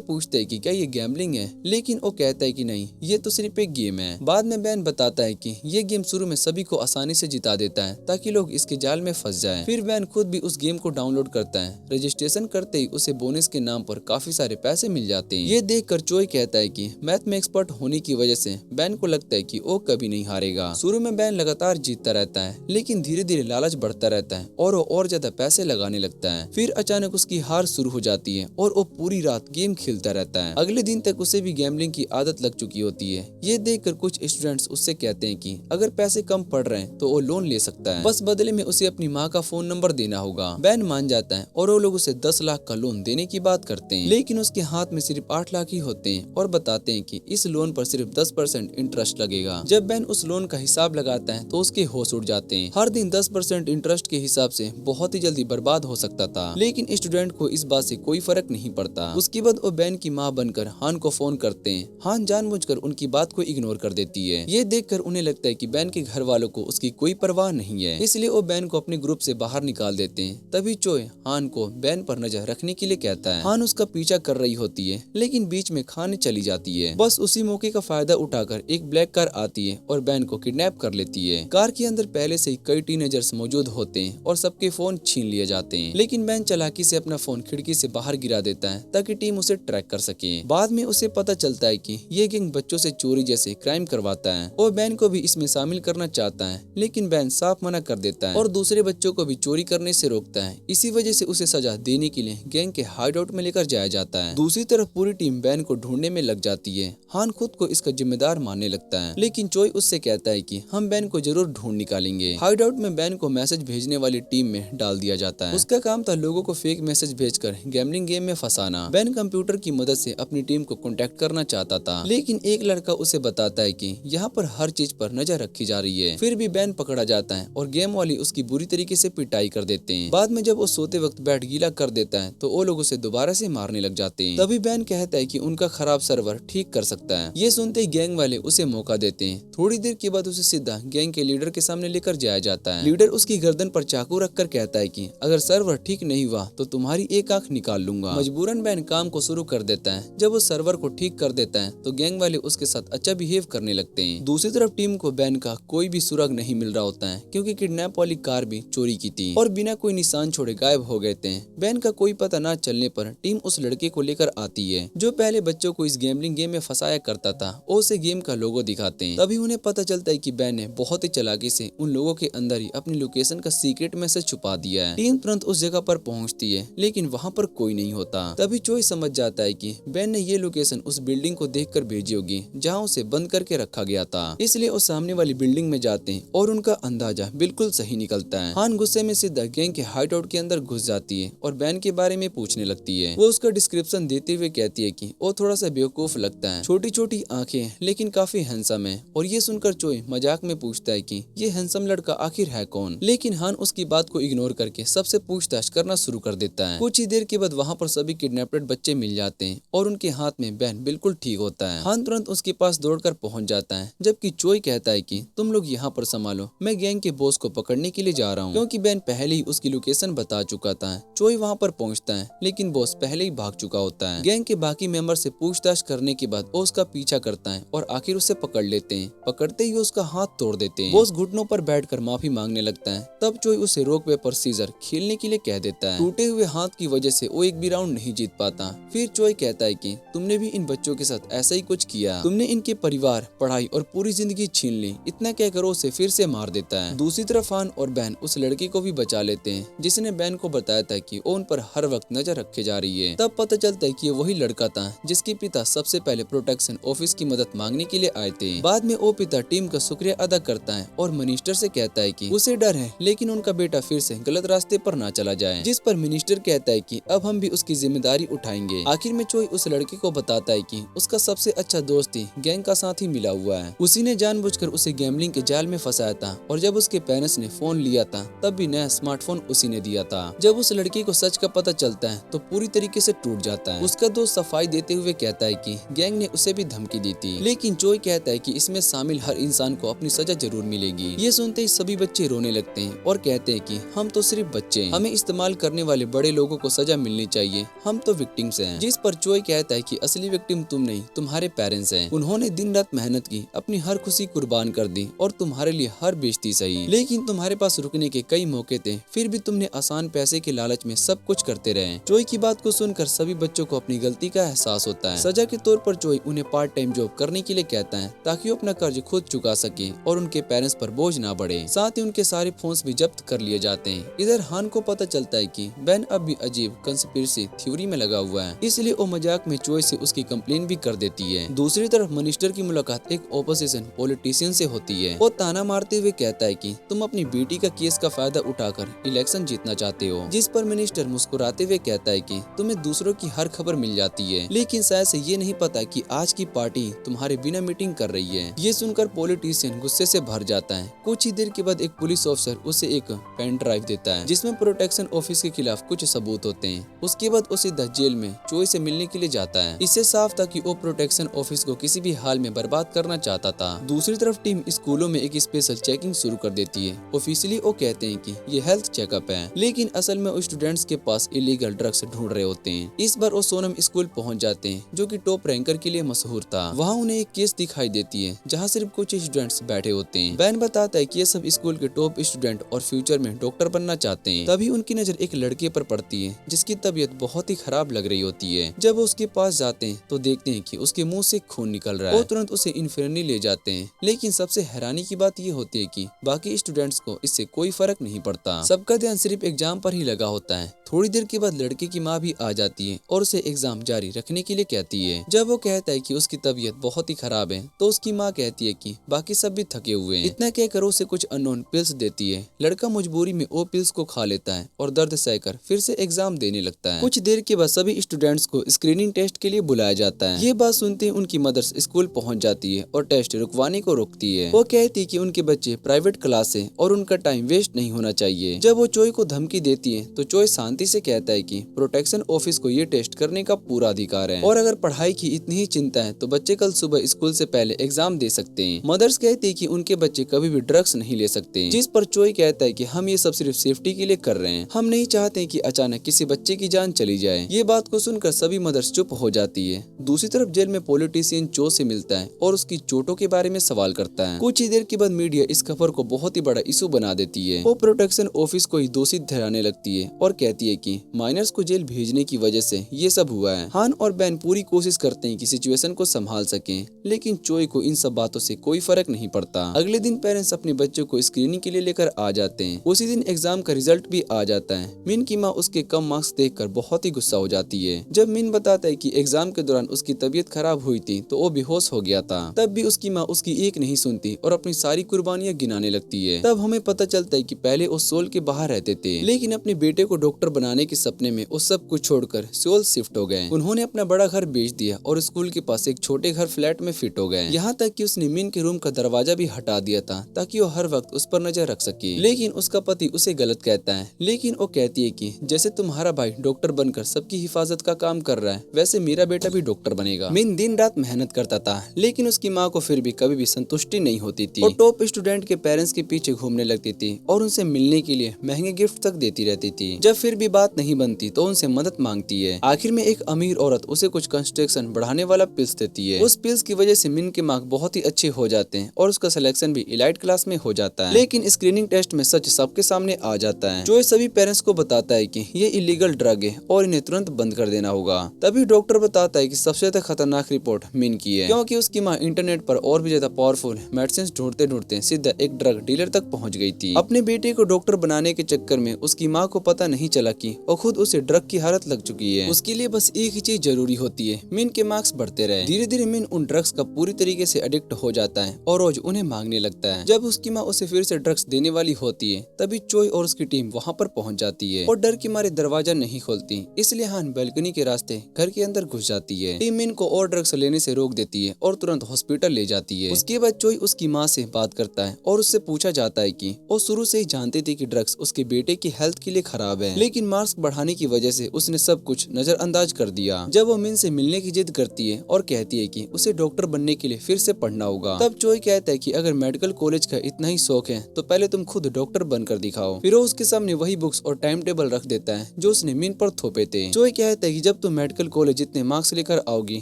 पूछते है कि क्या ये गैम्बलिंग है, लेकिन वो कहता है कि नहीं, ये तो सिर्फ एक गेम है। बाद में बैन बताता है कि ये गेम शुरू में सभी को आसानी से जिता देता है ताकि लोग इसके जाल में फंस जाएं। फिर बैन खुद भी उस गेम को डाउनलोड करता है। रजिस्ट्रेशन करते ही उसे बोनस के नाम पर काफी सारे पैसे मिल जाते हैं। ये देखकर चोई कहता है कि मैथ में एक्सपर्ट होने की वजह से बैन को लगता है कि वो कभी नहीं हारेगा। शुरू में बैन लगातार जीतता रहता है, लेकिन धीरे धीरे लालच बढ़ता रहता है और वो और ज्यादा पैसे लगाने लगता है। फिर अचानक उसकी हार शुरू हो जाती है और वो पूरी रात गेम खेलता रहता है। अगले दिन तक उसे भी गैम्बलिंग की आदत लग चुकी होती है। ये देखकर कुछ स्टूडेंट्स उससे कहते हैं कि अगर पैसे कम पड़ रहे हैं तो वो लोन ले सकता है, बस बदले में उसे अपनी माँ का फोन नंबर देना होगा। बैन मान जाता है और वो लोग उसे 10 लाख का लोन देने की बात करते हैं, लेकिन उसके हाथ में सिर्फ 8 लाख ही होते हैं और बताते हैं कि इस लोन पर सिर्फ 10% इंटरेस्ट लगेगा। जब बैन उस लोन का हिसाब लगाता है तो उसके होश उड़ जाते हैं। हर दिन 10% इंटरेस्ट के हिसाब से बहुत ही जल्दी बर्बाद हो सकता था, लेकिन स्टूडेंट को इस बात से कोई फर्क नहीं पड़ता। उसके बाद वो बैन की माँ बनकर हान को फोन करते हैं। हान जानबूझकर उनकी बात को इग्नोर कर देती है। ये देखकर उन्हें लगता है कि बैन के घर वालों को उसकी कोई परवाह नहीं है, इसलिए वो बैन को अपने ग्रुप से बाहर निकाल देते हैं। तभी चोय हान को बैन पर नजर रखने के लिए कहता है। हान उसका पीछा कर रही होती है, लेकिन बीच में खाने चली जाती है। बस उसी मौके का फायदा उठाकर एक ब्लैक कार आती है और बैन को किडनैप कर लेती है। कार के अंदर पहले से ही कई टीनेजर्स मौजूद होते हैं और सबके फोन छीन लिए जाते हैं, लेकिन बैन चालाकी से अपना फोन खिड़की से बाहर गिरा देता है ताकि टीम उसे ट्रैक कर सके। बाद में उसे पता चलता है कि ये गैंग बच्चों से चोरी जैसे क्राइम करवाता है और बैन को भी इसमें शामिल करना चाहता है, लेकिन बैन साफ मना कर देता है और दूसरे बच्चों को भी चोरी करने से रोकता है। इसी वजह से उसे सजा देने के लिए गैंग के हाइडआउट में लेकर जाया जाता है। दूसरी तरफ पूरी टीम बैन को ढूंढने में लग जाती है। हान खुद को इसका जिम्मेदार मानने लगता है, लेकिन चोय उससे कहता है कि हम बैन को जरूर ढूंढ निकालेंगे। हाइडआउट में बैन को मैसेज भेजने वाली टीम में डाल दिया जाता है। उसका काम था लोगों को फेक मैसेज भेजकर गैम्बलिंग गेम में फंसाना। बैन कंप्यूटर की मदद से अपनी टीम को कांटेक्ट करना चाहता था, लेकिन एक लड़का उसे बताता है कि यहाँ पर हर चीज पर नजर रखी जा रही है। फिर भी बैन पकड़ा जाता है और गेम वाली उसकी बुरी तरीके से पिटाई कर देते हैं। बाद में जब वो सोते वक्त बैट गीला कर देता है तो वो लोग उसे दोबारा से मारने लग जाते हैं। तभी बैन कहता है कि उनका खराब सर्वर ठीक कर सकता है। ये सुनते ही गैंग वाले उसे मौका देते हैं। थोड़ी देर के बाद उसे सीधा गैंग के लीडर के सामने लेकर जाया जाता है। लीडर उसकी गर्दन पर चाकू रखकर कहता है कि अगर सर्वर ठीक नहीं हुआ तो तुम्हारी एक आंख निकाल लूंगा। मजबूरन बैन काम को शुरू कर देता है। जब वो सर्वर को ठीक कर देता है तो गैंग वाले उसके साथ अच्छा बिहेव करने लगते हैं। दूसरी तरफ टीम को बैन का कोई भी सुराग नहीं मिल रहा होता है, क्योंकि किडनैप वाली कार भी चोरी की थी और बिना कोई निशान छोड़े गायब हो गए थे। बैन का कोई पता न चलने पर टीम उस लड़के को लेकर आती है जो पहले बच्चों को इस गैम्बलिंग गेम में फंसाया करता था और उसे गेम का लोगो दिखाते हैं। तभी उन्हें पता चलता है कि बैन ने बहुत ही चालाकी से उन लोगों के अंदर ही अपनी लोकेशन का सीक्रेट मैसेज छुपा दिया है। टीम तुरंत उस जगह पर पहुंचती है, लेकिन वहां पर कोई नहीं होता। तभी चोई समझ जाता है कि बैन ने ये लोकेशन उस बिल्डिंग को देखकर भेजी होगी जहां उसे बंद करके रखा गया था। इसलिए वो सामने वाली बिल्डिंग में जाते हैं और उनका अंदाजा बिल्कुल सही निकलता है। हान गुस्से में सीधा गैंग के हाइडआउट के अंदर घुस जाती है और बैन के बारे में पूछने लगती है। वो उसका डिस्क्रिप्शन देते हुए कहती है कि वो थोड़ा सा बेवकूफ लगता है, छोटी छोटी आंखें, लेकिन काफी हैंडसम है। और ये सुनकर चोई मजाक में पूछता है कि ये हैंडसम लड़का आखिर है कौन, लेकिन हान उसकी बात को इग्नोर करके सबसे पूछताछ करना शुरू कर देता है। कुछ ही देर के बाद वहाँ पर सभी किडनैप्ड बच्चे मिल जाते हैं और उनके हाथ में बैन बिल्कुल ठीक होता है। हान तुरंत उसके पास दौड़कर पहुंच जाता है, जबकि चोई कहता है कि तुम लोग यहाँ पर संभालो, मैं गैंग के बॉस को पकड़ने के लिए जा रहा हूँ, क्योंकि बैन पहले ही उसकी लोकेशन बता चुका था। चोई वहाँ पर पहुँचता है, लेकिन बॉस पहले ही भाग चुका होता है। गैंग के बाकी मेंबर से पूछताछ करने के बाद वो उसका पीछा करता है और आखिर उसे पकड़ लेते हैं। पकड़ते ही उसका हाथ तोड़ देते हैं। बॉस घुटनों पर बैठकर माफी मांगने लगता है। तब चोई उसे रॉक पेपर सीजर खेलने के लिए कह देता है। टूटे हुए हाथ की वजह से वो एक भी राउंड नहीं जीत पाता। फिर चोई कहता है कि तुमने भी इन बच्चों के साथ ऐसा ही कुछ किया, तुमने इनके परिवार, पढ़ाई और पूरी जिंदगी छीन ली। इतना कहकर उसे फिर से मार देता है। दूसरी तरफ हान और बैन उस लड़की को भी बचा लेते हैं जिसने बैन को बताया था कि वो उन पर हर वक्त नजर रखे जा रही है। तब पता चलता है कि ये वही लड़का था जिसके पिता सबसे पहले प्रोटेक्शन ऑफिस की मदद मांगने के लिए आए थे। बाद में वो पिता टीम का शुक्रिया अदा करता है और मिनिस्टर से कहता है कि उसे डर है, लेकिन उनका बेटा फिर से गलत रास्ते पर ना चला जाए। जिस पर मिनिस्टर कहता है कि अब हम भी उसकी जिम्मेदारी उठाएंगे। आखिर में चोई उस लड़के को बताता है कि उसका सबसे अच्छा दोस्त ही गैंग का साथी मिला हुआ है। उसी ने जानबूझकर उसे गैम्बलिंग के जाल में फंसाया था और जब उसके पेरेंट्स ने फोन लिया था तब भी नया स्मार्टफोन उसी ने दिया था। जब उस लड़की को सच का पता चलता है तो पूरी तरीके से टूट जाता है। उसका दोस्त सफाई देते हुए कहता है कि गैंग ने उसे भी धमकी दी थी, लेकिन चोई कहता है कि इसमें शामिल हर इंसान को अपनी सजा जरूर मिलेगी। ये सुनते ही सभी बच्चे रोने लगते हैं और कहते हैं कि हम तो सिर्फ बच्चे हैं, हमें इस्तेमाल करने वाले बड़े लोगों को सजा मिलनी चाहिए, हम तो विक्टिम्स हैं। जिस पर चोई कहता है कि असली विक्टिम तुम नहीं, तुम्हारे पेरेंट्स हैं। उन्होंने दिन रात मेहनत की, अपनी हर खुशी कुर्बान कर दी और तुम्हारे लिए हर बेइज्जती सही, लेकिन तुम्हारे पास रुकने के कई मौके थे, फिर भी तुमने आसान पैसे के लालच में सब कुछ करते रहे। चोई की बात को सुनकर सभी बच्चों को अपनी गलती का एहसास होता है। सजा के तौर पर चोई उन्हें पार्ट टाइम जॉब करने के लिए कहता है ताकि वो अपना कर्ज खुद चुका सके और उनके पेरेंट्स पर बोझ ना बढ़े। साथ ही उनके सारे फोन्स भी जब्त कर लिए जाते हैं। इधर हान को पता चलता है कि बेन अब भी अजीब कंस्पिरेसी थ्योरी में लगा हुआ है, इसलिए वो मजाक में चोई से उसकी कंप्लेन भी कर देती है। दूसरी तरफ मिनिस्टर की मुलाकात एक ओपोजिशन पॉलिटिशियन से होती है। वो ताना मारते हुए कहता है कि तुम अपनी बेटी का केस का फायदा उठाकर इलेक्शन जीतना चाहते हो, जिस पर मिनिस्टर मुस्कुराते हुए कहता है कि तुम्हें दूसरों की हर खबर मिल जाती है, लेकिन शायद से ये नहीं पता कि आज की पार्टी तुम्हारे बिना मीटिंग कर रही है। ये सुनकर पॉलिटिशियन गुस्से से भर जाता है। कुछ ही देर के बाद एक पुलिस ऑफिसर उसे एक पेन ड्राइव देता है जिसमें प्रोटेक्शन ऑफिस के खिलाफ कुछ सबूत होते हैं। उसके बाद वो सीधा जेल में चोई से मिलने के लिए जाता है। इससे साफ था कि वो प्रोटेक्शन ऑफिस को किसी भी हाल में बर्बाद करना चाहता था। दूसरी तरफ टीम स्कूलों में एक स्पेशल चेकिंग शुरू कर देती है। ऑफिशियली वो कहते हैं कि ये हेल्थ चेकअप है, लेकिन असल में स्टूडेंट्स के पास इलीगल ड्रग्स ढूंढ रहे होते हैं। इस बार वो सोनम स्कूल पहुंच जाते हैं जो कि टॉप रैंकर के लिए मशहूर था। वहाँ उन्हें एक केस दिखाई देती है जहाँ सिर्फ कुछ स्टूडेंट्स बैठे होते हैं। बैन बताता है कि ये सब स्कूल के टॉप स्टूडेंट और फ्यूचर में डॉक्टर बनना चाहते हैं। तभी उनकी नजर एक लड़के पर पड़ती है जिसकी तबीयत बहुत ही खराब लग रही होती है। जब वो उसके पास जाते हैं तो देखते हैं कि उसके मुंह से खून निकल रहा है। वो तुरंत उसे इन्फर्नी ले जाते हैं, लेकिन सबसे हैरानी की बात ये होती है कि बाकी स्टूडेंट्स को इससे कोई फर्क नहीं पड़ता। सबका ध्यान सिर्फ एग्जाम पर ही लगा होता है। थोड़ी देर के बाद लड़के की माँ भी आ जाती है और उसे एग्जाम जारी रखने के लिए कहती है। जब वो कहता है कि उसकी तबीयत बहुत ही खराब है तो उसकी माँ कहती है कि बाकी सब भी थके हुए हैं। इतना कहकर उसे कुछ अननोन पिल्स देती है। लड़का मजबूरी में वो पिल्स को खा लेता है और दर्द सहकर फिर से एग्जाम देने लगता है। कुछ देर के बाद सभी स्टूडेंट्स को स्क्रीनिंग टेस्ट के लिए बुलाया जाता है। ये बात सुनते ही उनकी मदर्स स्कूल पहुंच जाती है और टेस्ट रुकवाने को रोकती है। वो कहती है कि उनके बच्चे प्राइवेट क्लास है और उनका टाइम वेस्ट नहीं होना चाहिए। जब वो चोई को धमकी देती है तो चोई शांति से कहता है कि प्रोटेक्शन ऑफिस को ये टेस्ट करने का पूरा अधिकार है और अगर पढ़ाई की इतनी ही चिंता है तो बच्चे कल सुबह स्कूल से पहले एग्जाम दे सकते हैं। मदर्स कहती है कि उनके बच्चे कभी भी ड्रग्स नहीं ले सकते, जिस पर चोई कहता है कि हम ये सब सिर्फ सेफ्टी के लिए कर रहे हैं, हम नहीं चाहते कि अचानक किसी बच्चे की जान चली जाए। ये बात को सुनकर सभी मदर्स चुप हो जाती है। दूसरी तरफ जेल में पॉलिटिशियन चो से मिलता है और उसकी चोटों के बारे में सवाल करता है। कुछ ही देर के बाद मीडिया इस खबर को बहुत ही बड़ा इशू बना देती है। वो प्रोटेक्शन ऑफिस को ही दोषी ठहराने लगती है और कहती है कि माइनर्स को जेल भेजने की वजह से ये सब हुआ है। हान और बैन पूरी कोशिश करते हैं कि सिचुएशन को संभाल सकें, लेकिन चोई को इन सब बातों से कोई फर्क नहीं पड़ता। अगले दिन पेरेंट्स अपने बच्चों को स्क्रीनिंग के लिए लेकर आ जाते हैं। उसी दिन एग्जाम का रिजल्ट भी आ जाता है। मिन की माँ उसके कम मार्क्स देखकर बहुत ही गुस्सा हो जाती है। जब मिन बताता है कि एग्जाम के दौरान उसकी तबीयत खराब हुई थी तो वो बेहोश हो गया था, तब भी उसकी माँ उसकी एक नहीं सुनती और अपनी सारी कुर्बानियां गिनाने लगती है। तब हमें पता चलता है कि पहले वो सोल के बाहर रहते थे, लेकिन अपने बेटे को डॉक्टर बनाने के सपने में वो सब कुछ छोड़कर सोल शिफ्ट हो गए। उन्होंने अपना बड़ा घर बेच दिया और स्कूल के पास एक छोटे घर फ्लैट में फिट हो गए। यहाँ तक कि उसने मिन के रूम का दरवाजा भी हटा दिया था ताकि वो हर वक्त उस पर नजर रख सके। लेकिन उसका पति उसे गलत कहता है, लेकिन वो कहती है कि जैसे तुम्हारा भाई डॉक्टर बनकर सबकी हिफाजत का काम कर रहा है वैसे मेरा बेटा भी डॉक्टर बनेगा। मिन दिन रात मेहनत करता था, लेकिन उसकी माँ को फिर भी कभी भी संतुष्टि नहीं होती थी। वो टॉप स्टूडेंट के पेरेंट्स के पीछे घूमने लगती थी और उनसे मिलने के लिए महंगे गिफ्ट तक देती रहती थी। जब फिर भी बात नहीं बनती तो उनसे मदद मांगती है। आखिर में एक अमीर औरत उसे कुछ कंस्ट्रक्शन बढ़ाने वाला पिल्स देती है। उस पिल्स की वजह से मिन के मार्क बहुत ही अच्छे हो जाते हैं और उसका सिलेक्शन भी इलाइट क्लास में हो जाता है। लेकिन स्क्रीनिंग टेस्ट में सच सबके सामने आ जाता है। जो सभी पेरेंट्स को बताता है कि ये इलीगल ड्रग है और इन्हें तुरंत बंद कर देना होगा। तभी डॉक्टर बताता है कि सबसे ज्यादा खतरनाक रिपोर्ट मिन की है, क्योंकि उसकी माँ इंटरनेट पर और भी ज्यादा पावरफुल मेडिसिन ढूंढते ढूंढते सीधा एक ड्रग डीलर तक पहुंच गई थी। अपने बेटे को डॉक्टर बनाने के चक्कर में उसकी माँ को पता नहीं चला कि वो खुद उसे ड्रग की हालत लग चुकी है। उसके लिए बस एक ही चीज जरूरी होती है, मिन के मार्क्स बढ़ते रहे। धीरे धीरे मिन उन ड्रग्स का पूरी तरीके से एडिक्ट हो जाता है और रोज उन्हें मांगने लगता है। जब उसकी माँ उसे फिर से ड्रग्स देने वाली होती है तभी चोई और उसकी टीम वहाँ पर पहुँच जाती है और डर के मारे दरवाजा नहीं खोल बोलती, इसलिए हान बालकनी के रास्ते घर के अंदर घुस जाती है। टीम मिन को और ड्रग्स लेने से रोक देती है और तुरंत हॉस्पिटल ले जाती है। उसके बाद चोई उसकी माँ से बात करता है और उससे पूछा जाता है कि वो शुरू से ही जानती थी कि ड्रग्स उसके बेटे की हेल्थ के लिए खराब है, लेकिन मार्क्स बढ़ाने की वजह से उसने सब कुछ नजरअंदाज कर दिया। जब वो मिन से मिलने की जिद करती है और कहती है कि उसे डॉक्टर बनने के लिए फिर से पढ़ना होगा, तब चोई कहता है कि अगर मेडिकल कॉलेज का इतना ही शौक है तो पहले तुम खुद डॉक्टर बनकर दिखाओ। फिर वो उसके सामने वही बुक्स और टाइम टेबल रख देता है जो उसने मिन पर थोपे थे। चोई कहता है कि जब तुम मेडिकल कॉलेज जितने मार्क्स लेकर आओगी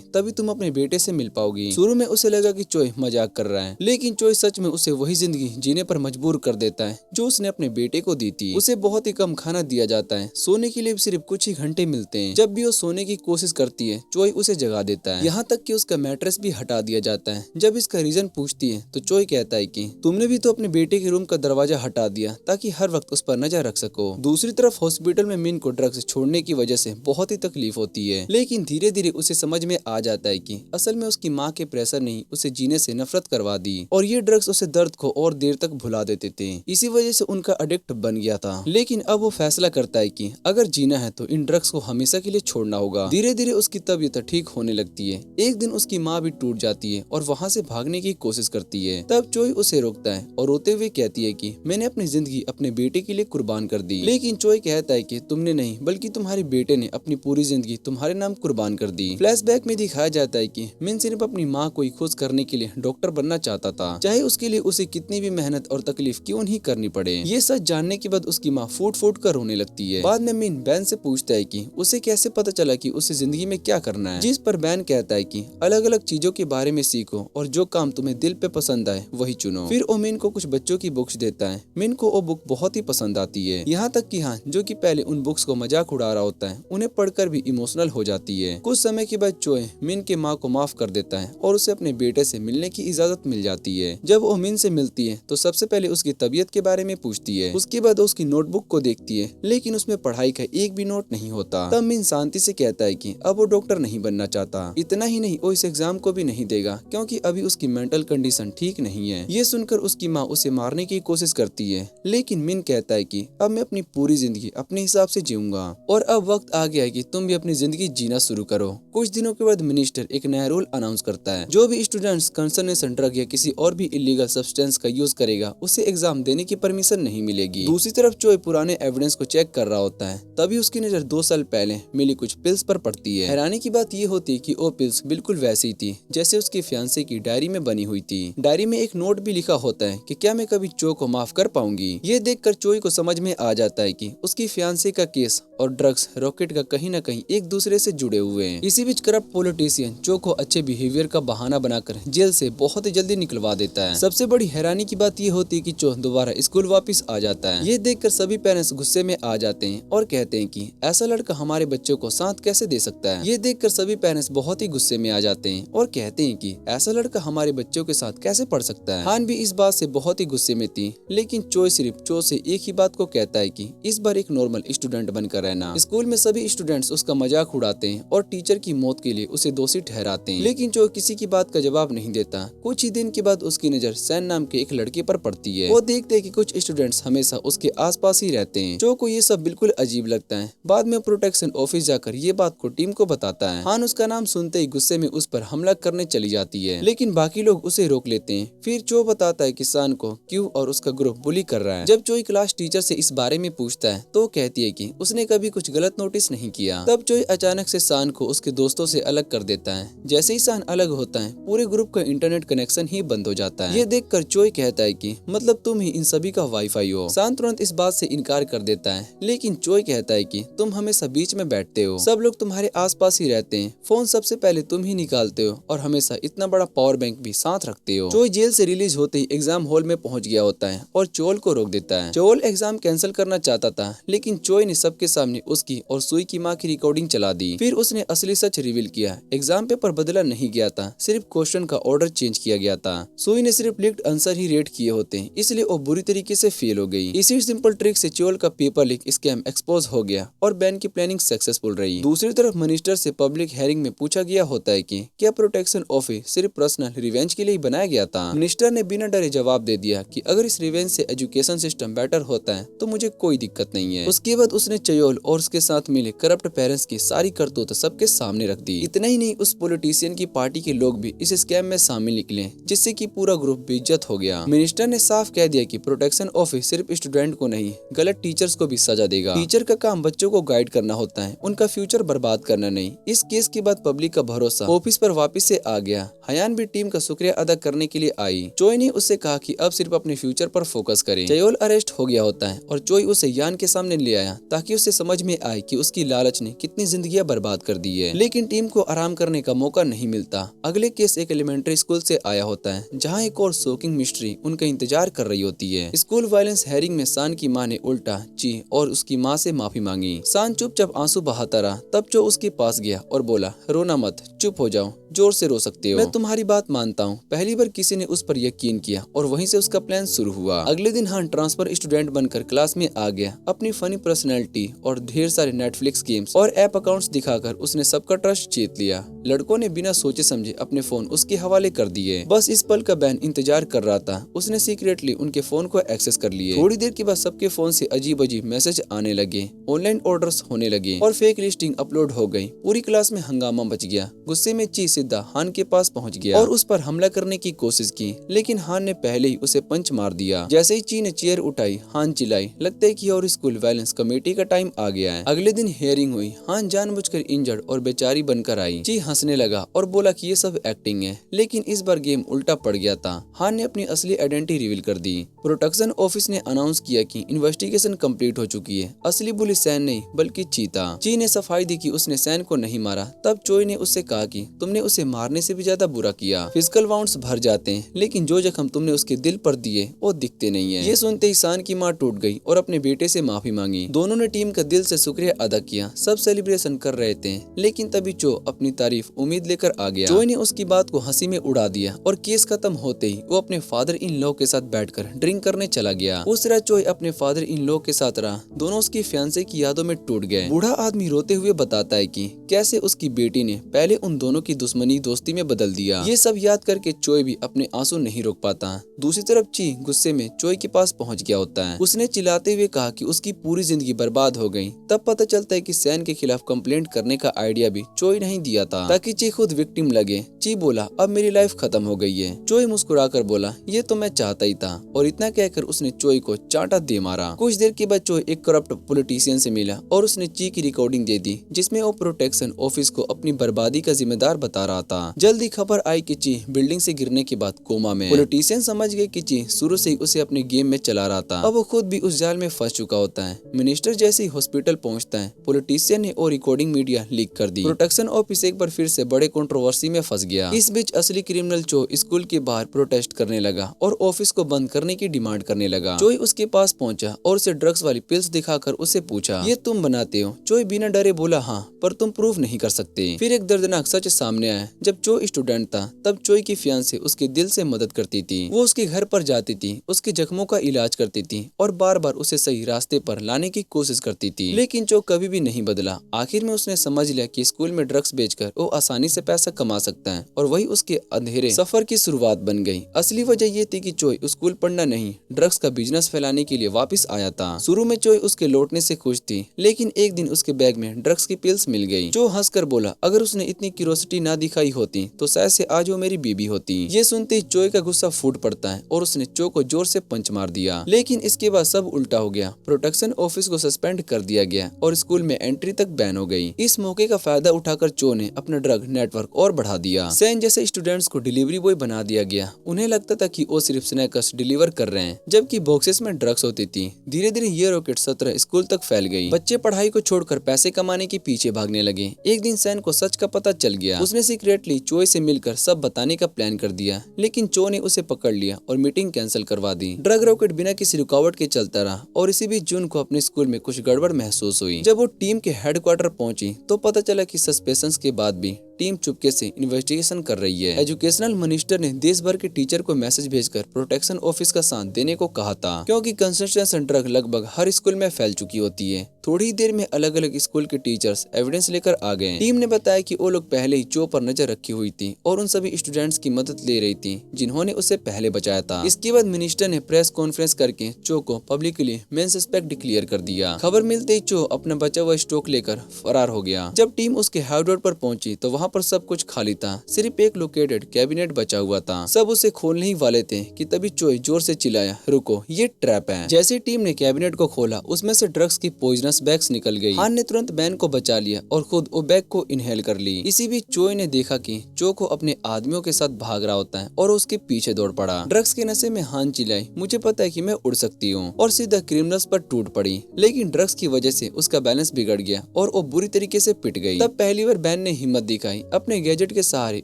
तभी तुम अपने बेटे से मिल पाओगी। शुरू में उसे लगा कि चोई मजाक कर रहा है, लेकिन चोई सच में उसे वही जिंदगी जीने पर मजबूर कर देता है जो उसने अपने बेटे को दी थी। उसे बहुत ही कम खाना दिया जाता है, सोने के लिए भी सिर्फ कुछ ही घंटे मिलते हैं। जब भी वो सोने की कोशिश करती है चोई उसे जगा देता है, यहाँ तक कि उसका मैट्रेस भी हटा दिया जाता है। जब इसका रीजन पूछती है तो चोई कहता है कि तुमने भी तो अपने बेटे के रूम का दरवाजा हटा दिया ताकि हर वक्त उस पर नजर रख सको। दूसरी तरफ हॉस्पिटल में मिन को ड्रग्स छोड़ने की वजह से बहुत ही तकलीफ होती है, लेकिन धीरे धीरे उसे समझ में आ जाता है कि असल में उसकी माँ के प्रेशर ने उसे जीने से नफरत करवा दी और ये ड्रग्स उसे दर्द को और देर तक भुला देते थे। इसी वजह से उनका एडिक्ट बन गया था। लेकिन अब वो फैसला करता है कि अगर जीना है तो इन ड्रग्स को हमेशा के लिए छोड़ना होगा। धीरे धीरे उसकी तबीयत ठीक होने लगती है। एक दिन उसकी माँ भी टूट जाती है और वहाँ से भागने की कोशिश करती है। तब चोई उसे रोकता है और रोते हुए कहती है कि मैंने अपनी जिंदगी अपने बेटे के लिए कुर्बान कर दी। लेकिन चोई कहता है कि तुमने नहीं बल्कि तुम्हारे बेटे ने अपनी पूरी जिंदगी तुम्हारे नाम कुर्बान कर दी। फ्लैशबैक में दिखाया जाता है कि मिन सिर्फ अपनी माँ को ही खुश करने के लिए डॉक्टर बनना चाहता था, चाहे उसके लिए उसे कितनी भी मेहनत और तकलीफ क्यों नहीं करनी पड़े। ये सच जानने के बाद उसकी माँ फूट फूट कर रोने लगती है। बाद में मिन बैन से पूछता है कि उसे कैसे पता चला कि उसे जिंदगी में क्या करना है, जिस पर बैन कहता है कि अलग अलग चीजों के बारे में सीखो और जो काम तुम्हें दिल पे पसंद आए वही चुनो। फिर वो मिन को कुछ बच्चों की बुक्स देता है। मिन को वो बुक बहुत ही पसंद आती है, यहाँ तक कि हाँ जो कि पहले उन बुक्स को मजाक उड़ा रहा होता है उन्हें पढ़कर भी इमोशनल हो जाती है। कुछ समय के बाद चोई मिन के माँ को माफ कर देता है और उसे अपने बेटे से मिलने की इजाजत मिल जाती है। जब वो मिन से मिलती है तो सबसे पहले उसकी तबीयत के बारे में पूछती है। उसके बाद उसकी नोटबुक को देखती है, लेकिन उसमें पढ़ाई का एक भी नोट नहीं होता। तब मिन शांति से कहता है कि अब वो डॉक्टर नहीं बनना चाहता। इतना ही नहीं, वो इस एग्जाम को भी नहीं देगा क्योंकि अभी उसकी मेंटल कंडीशन ठीक नहीं है। ये सुनकर उसकी माँ उसे मारने की कोशिश करती है, लेकिन मिन कहता है कि अब मैं अपनी पूरी जिंदगी अपने हिसाब से जीऊंगा और अब वक्त आ गया है कि तुम भी अपनी जिंदगी जीना शुरू करो। कुछ दिनों के बाद मिनिस्टर एक नया रूल अनाउंस करता है, जो भी स्टूडेंट्स कंसर्नेशन ड्रग या किसी और भी इलीगल सब्सटेंस का यूज करेगा उसे एग्जाम देने की परमिशन नहीं मिलेगी। दूसरी तरफ चोई पुराने एविडेंस को चेक कर रहा होता है, तभी उसकी नजर 2 साल पहले मिली कुछ पिल्स पर पड़ती है। हैरानी की बात ये होती है कि वो पिल्स बिल्कुल वैसी थी जैसे उसके फियांसे की डायरी में बनी हुई थी। डायरी में एक नोट भी लिखा होता है कि क्या मैं कभी चो को माफ कर पाऊंगी। ये देखकर चोई को समझ में आ जाता है कि उसकी फियांसे का केस और ड्रग्स रॉकेट का कहीं न कहीं एक दूसरे से जुड़े हुए हैं। इसी बीच करप्ट पॉलिटिशियन चो को अच्छे बिहेवियर का बहाना बनाकर जेल से बहुत ही जल्दी निकलवा देता है। सबसे बड़ी हैरानी की बात ये होती है कि चो दोबारा स्कूल वापस आ जाता है। ये देखकर सभी पेरेंट्स गुस्से में आ जाते हैं और कहते हैं कि ऐसा लड़का हमारे बच्चों को साथ कैसे दे सकता है। ये देखकर सभी पेरेंट्स बहुत ही गुस्से में आ जाते हैं और कहते हैं कि ऐसा लड़का हमारे बच्चों के साथ कैसे पढ़ सकता है। हान भी इस बात से बहुत ही गुस्से में थी, लेकिन चोई सिर्फ चो से एक ही बात को कहता है कि इस बार एक नॉर्मल स्टूडेंट बनकर रहना। स्कूल में सभी स्टूडेंट्स उसका मजाक उड़ाते हैं और टीचर की मौत के लिए उसे दोषी ठहराते हैं, लेकिन चो किसी की बात का जवाब नहीं देता। कुछ ही दिन के बाद उसकी नजर सैन नाम के एक लड़के पर पड़ती है। वो देखते हैं कि कुछ स्टूडेंट्स हमेशा उसके आसपास ही रहते हैं। चो को ये सब बिल्कुल अजीब लगता है। बाद में प्रोटेक्शन ऑफिस जाकर ये बात को टीम को बताता है। हान उसका नाम सुनते ही गुस्से में उस पर हमला करने चली जाती है, लेकिन बाकी लोग उसे रोक लेते हैं। फिर चो बताता है कि सान को क्यू और उसका ग्रुप बुली कर रहा है। जब चोई क्लास टीचर से इस बारे में पूछता है तो कहती है कि उसने कभी कुछ गलत नोटिस नहीं किया। तब चोई अचानक से सान को उसके दोस्तों से अलग कर देता है। जैसे ही सान अलग होता है पूरे ग्रुप का इंटरनेट कनेक्शन ही बंद हो जाता है। ये देखकर चोई कहता है कि मतलब तुम ही इन सभी का वाईफाई हो। सान तुरंत इस बात से इनकार कर देता है, लेकिन चोई कहता है कि तुम हमेशा बीच में बैठते हो, सब लोग तुम्हारे आसपास ही रहते हैं, फोन सबसे पहले तुम ही निकालते हो और हमेशा इतना बड़ा पावर बैंक भी साथ रखते हो। चोई जेल से रिलीज होते ही एग्जाम हॉल में पहुंच गया होता है और चोल को रोक देता है। चोल एग्जाम कैंसिल करना चाहता था, लेकिन चोई ने सबके सामने उसकी और सुई की माँ की रिकॉर्डिंग चला दी। फिर उसने असली सच रिवील किया। एग्जाम पेपर बदला नहीं गया था, सिर्फ क्वेश्चन का ऑर्डर चेंज किया गया था। सुई ने सिर्फ लीक्ड आंसर ही रेड किए होते, इसलिए वो बुरी तरीके से फेल हो गई। इसी सिंपल ट्रिक से चोल का पेपर लीक स्कैम एक्सपोज हो गया और बैन की प्लानिंग सक्सेसफुल रही। दूसरी तरफ मिनिस्टर से पब्लिक हेयरिंग में पूछा गया होता है कि क्या प्रोटेक्शन ऑफिस सिर्फ पर्सनल रिवेंज के लिए बनाया गया था। मिनिस्टर ने बिना डरे जवाब दे दिया कि अगर इस रिवेंज से एजुकेशन सिस्टम बेटर होता है तो मुझे कोई दिक्कत नहीं है। उसके बाद उसने चयोल और टीचर्स के साथ मिले करप्ट पेरेंट्स की सारी करतूत सबके सामने रख दी। इतना ही नहीं, उस पॉलिटिशियन की पार्टी के लोग भी इस स्कैम में शामिल निकले, जिससे कि पूरा ग्रुप बेइज्जत हो गया। मिनिस्टर ने साफ कह दिया कि प्रोटेक्शन ऑफिस सिर्फ स्टूडेंट को नहीं, गलत टीचर्स को भी सजा देगा। टीचर का काम बच्चों को गाइड करना होता है, उनका फ्यूचर बर्बाद करना नहीं। इस केस के बाद पब्लिक का भरोसा ऑफिस पर वापस से आ गया। हयान भी टीम का शुक्रिया अदा करने के लिए आई। चोई ने उससे कहा कि अब सिर्फ अपने फ्यूचर पर फोकस करे। चयोल अरेस्ट हो गया होता है और चोई उसे यान के सामने ले आया ताकि उसे समझ में आए कि उसकी लालच ने कितनी जिंदगियां बर्बाद कर दी है। लेकिन टीम को आराम करने का मौका नहीं मिलता। अगले केस एक एलिमेंट्री स्कूल से आया होता है, जहाँ एक और शॉकिंग मिस्ट्री उनका इंतजार कर रही होती है। स्कूल वायलेंस हेयरिंग में सान की माँ ने उल्टा ची और उसकी माँ से माफी मांगी। सान चुपचाप आंसू बहाता रहा। तब चो उसके पास गया और बोला, रोना मत, चुप हो जाओ, जोर से रो सकते हो, मैं तुम्हारी बात मानता हूँ। पहली बार किसी ने उस पर यकीन किया और वहीं से उसका प्लान शुरू हुआ। अगले दिन हान ट्रांसफर स्टूडेंट बनकर क्लास में आ गया। अपनी फनी पर्सनैलिटी और ढेर सारे नेटफ्लिक्स गेम्स और ऐप अकाउंट्स दिखाकर उसने सबका ट्रस्ट जीत लिया। लड़कों ने बिना सोचे समझे अपने फोन उसके हवाले कर दिए। बस इस पल का बहन इंतजार कर रहा था। उसने सीक्रेटली उनके फोन को एक्सेस कर लिए। थोड़ी देर के बाद सबके फोन से अजीब अजीब मैसेज आने लगे, ऑनलाइन ऑर्डर्स होने लगे और फेक लिस्टिंग अपलोड हो गई। पूरी क्लास में हंगामा मच गया। गुस्से में ची सीधा हान के पास पहुंच गया और उस पर हमला करने की कोशिश की, लेकिन हान ने पहले ही उसे पंच मार दिया। जैसे ही ची ने चेयर उठाई, हान चिल्लाई, लगता है कि और स्कूल वायलेंस कमेटी का टाइम आ गया है। अगले दिन हियरिंग हुई। हान जानबूझकर इंजर्ड और बेचारी बनकर आई। ची हंसने लगा और बोला कि ये सब एक्टिंग है, लेकिन इस बार गेम उल्टा पड़ गया था। हान ने अपनी असली आइडेंटिटी रिवील कर दी। प्रोटेक्शन ऑफिस ने अनाउंस किया कि इन्वेस्टिगेशन कंप्लीट हो चुकी है। असली बुली सैन नहीं बल्कि ची था। ची ने सफाई दी कि उसने सैन को नहीं मारा। तब चोई ने उससे कहा कि तुमने उसे मारने से भी ज्यादा बुरा किया। फिजिकल वाउंड्स भर जाते हैं, लेकिन जो जख्म तुमने उसके दिल पर दिए वो दिखते नहीं है। ये सुनते ही सान की माँ टूट गई और अपने बेटे से माफी मांगी। दोनों ने टीम का दिल से शुक्रिया अदा किया। सब सेलिब्रेशन कर रहे थे, लेकिन तभी चो अपनी तारीफ उम्मीद लेकर आ गया। चोई ने उसकी बात को हंसी में उड़ा दिया और केस खत्म होते ही वो अपने फादर इन लॉ के साथ बैठकर ड्रिंक करने चला गया। उस तरह चोई अपने फादर इन लॉ के साथ रहा। दोनों उसकी फियांसे की यादों में टूट गए। बूढ़ा आदमी रोते हुए बताता है कि कैसे उसकी बेटी ने पहले उन दोनों की दुश्मनी दोस्ती में बदल दिया। ये सब याद करके चोई भी अपने आंसू नहीं रोक पाता। दूसरी तरफ ची गुस्से में चोई के पास पहुंच गया होता है। उसने चिल्लाते हुए कहा कि उसकी पूरी जिंदगी बर्बाद हो गई। तब पता चलता है कि सैन के खिलाफ कंप्लेंट करने का आइडिया भी चोई नहीं दिया था, ताकि ची खुद विक्टिम लगे। ची बोला, अब मेरी लाइफ खत्म हो गई है। चोई मुस्कुराकर बोला, ये तो मैं चाहता ही था, और इतना कहकर उसने चोई को चांटा दे मारा। कुछ देर के बाद चोई एक करप्ट पॉलिटिशियन से मिला और उसने ची की रिकॉर्डिंग दे दी, जिसमें वो प्रोटेक्शन ऑफिस को अपनी बर्बादी का जिम्मेदार बता रहा था। जल्दी खबर आई कि ची बिल्डिंग से गिरने के बाद कोमा में। पॉलिटिशियन समझ गए कि ची शुरू से ही उसे अपने गेम में चला रहा था। अब वो खुद भी उस जाल में फंस चुका होता है। मिनिस्टर जैसे ही हॉस्पिटल पहुंचता है, पॉलिटिशियन ने और रिकॉर्डिंग मीडिया लीक कर दी। प्रोटेक्शन ऑफिस एक बार फिर से बड़े कंट्रोवर्सी में फंस गया। इस बीच असली क्रिमिनल चो स्कूल के बाहर प्रोटेस्ट करने लगा और ऑफिस को बंद करने की डिमांड करने लगा। चोई उसके पास पहुंचा और उसे ड्रग्स वाली पिल्स दिखाकर उसे पूछा, ये तुम बनाते हो? चोई बिना डरे बोला, हाँ, पर तुम प्रूफ नहीं कर सकते। फिर एक दर्दनाक सच सामने आया। जब चो स्टूडेंट था, तब चोई की फियांसे उसके दिल से मदद करती थी। वो उसके घर पर जाती थी, उसके जख्मों का इलाज करती थी और बार बार उसे सही रास्ते पर लाने की कोशिश करती थी। लेकिन चो कभी भी नहीं बदला। आखिर में उसने समझ लिया कि स्कूल में ड्रग्स बेचकर वो आसानी से पैसा कमा सकता है, और वही उसके अंधेरे सफर की शुरुआत बन गई। असली वजह ये थी कि चोई स्कूल पढ़ना नहीं, ड्रग्स का बिजनेस फैलाने के लिए वापस आया था। शुरू में चोई उसके लौटने से खुश थी, लेकिन एक दिन उसके बैग में ड्रग्स की पिल्स मिल गई। चो हंसकर बोला, अगर उसने इतनी क्यूरियोसिटी ना दिखाई होती तो शायद से आज वो मेरी बीबी होती। ये सुनते ही चोई का गुस्सा फूट पड़ता है और उसने चो को जोर से पंच मार दिया। लेकिन इसके बाद सब उल्टा हो गया। प्रोटेक्शन ऑफिस को सस्पेंड कर दिया गया और स्कूल में एंट्री तक बैन हो गई। इस मौके का फायदा उठाकर चो ने अपना ड्रग नेटवर्क और बढ़ा दिया। सैन जैसे स्टूडेंट्स को डिलीवरी बॉय बना दिया गया। उन्हें लगता था कि वो सिर्फ स्नैक्स डिलीवर कर रहे हैं, जबकि बॉक्सेस में ड्रग्स होती थी। धीरे धीरे ये रॉकेट 17 स्कूल तक फैल गई। बच्चे पढ़ाई को छोड़कर पैसे कमाने के पीछे भागने लगे। एक दिन सैन को सच का पता चल गया। उसने सीक्रेटली चोई से मिलकर सब बताने का प्लान कर दिया, लेकिन चो ने उसे पकड़ लिया और मीटिंग कैंसिल करवा दी। ड्रग रॉकेट बिना किसी रुकावट के चलता रहा और इसी बीच जून को अपने स्कूल में कुछ गड़बड़ महसूस हुई। जब वो टीम के हेडक्वार्टर पहुंची तो पता चला कि सस्पेंशंस के बाद भी टीम चुपके से इन्वेस्टिगेशन कर रही है। एजुकेशनल मिनिस्टर ने देश भर के टीचर को मैसेज भेजकर प्रोटेक्शन ऑफिस का साथ देने को कहा था, क्योंकि कंसंट्रेशन ड्रग लगभग हर स्कूल में फैल चुकी होती है। थोड़ी देर में अलग अलग स्कूल के टीचर्स एविडेंस लेकर आ गए। टीम ने बताया कि वो लोग पहले ही चो पर नजर रखी हुई थी और उन सभी स्टूडेंट्स की मदद ले रही थी जिन्होंने उसे पहले बचाया था। इसके बाद मिनिस्टर ने प्रेस कॉन्फ्रेंस करके चो को पब्लिकली मेन सस्पेक्ट डिक्लेयर कर दिया। खबर मिलते ही चो अपना बचा हुआ स्टॉक लेकर फरार हो गया। जब टीम उसके हाइडआउट पर पहुंची तो वहां पर सब कुछ खाली था, सिर्फ एक लोकेटेड कैबिनेट बचा हुआ था। सब उसे खोलने ही वाले थे कि तभी चोई जोर से चिल्लाया, रुको, ये ट्रैप है। जैसे टीम ने कैबिनेट को खोला उसमें से ड्रग्स की पॉइजनस बैग्स निकल गई। हान ने तुरंत बैन को बचा लिया और खुद वो बैग को इनहेल कर ली। इसी बीच चोई ने देखा कि चो को अपने आदमियों के साथ भाग रहा होता है और उसके पीछे दौड़ पड़ा। ड्रग्स के नशे में हान चिल्लाई, मुझे पता है कि मैं उड़ सकती हूँ, और सीधा क्रिमिनल्स पर टूट पड़ी। लेकिन ड्रग्स की वजह से उसका बैलेंस बिगड़ गया और वो बुरी तरीके से पिट गई। तब पहली बार बैन ने हिम्मत दिखाई। अपने गैजेट के सहारे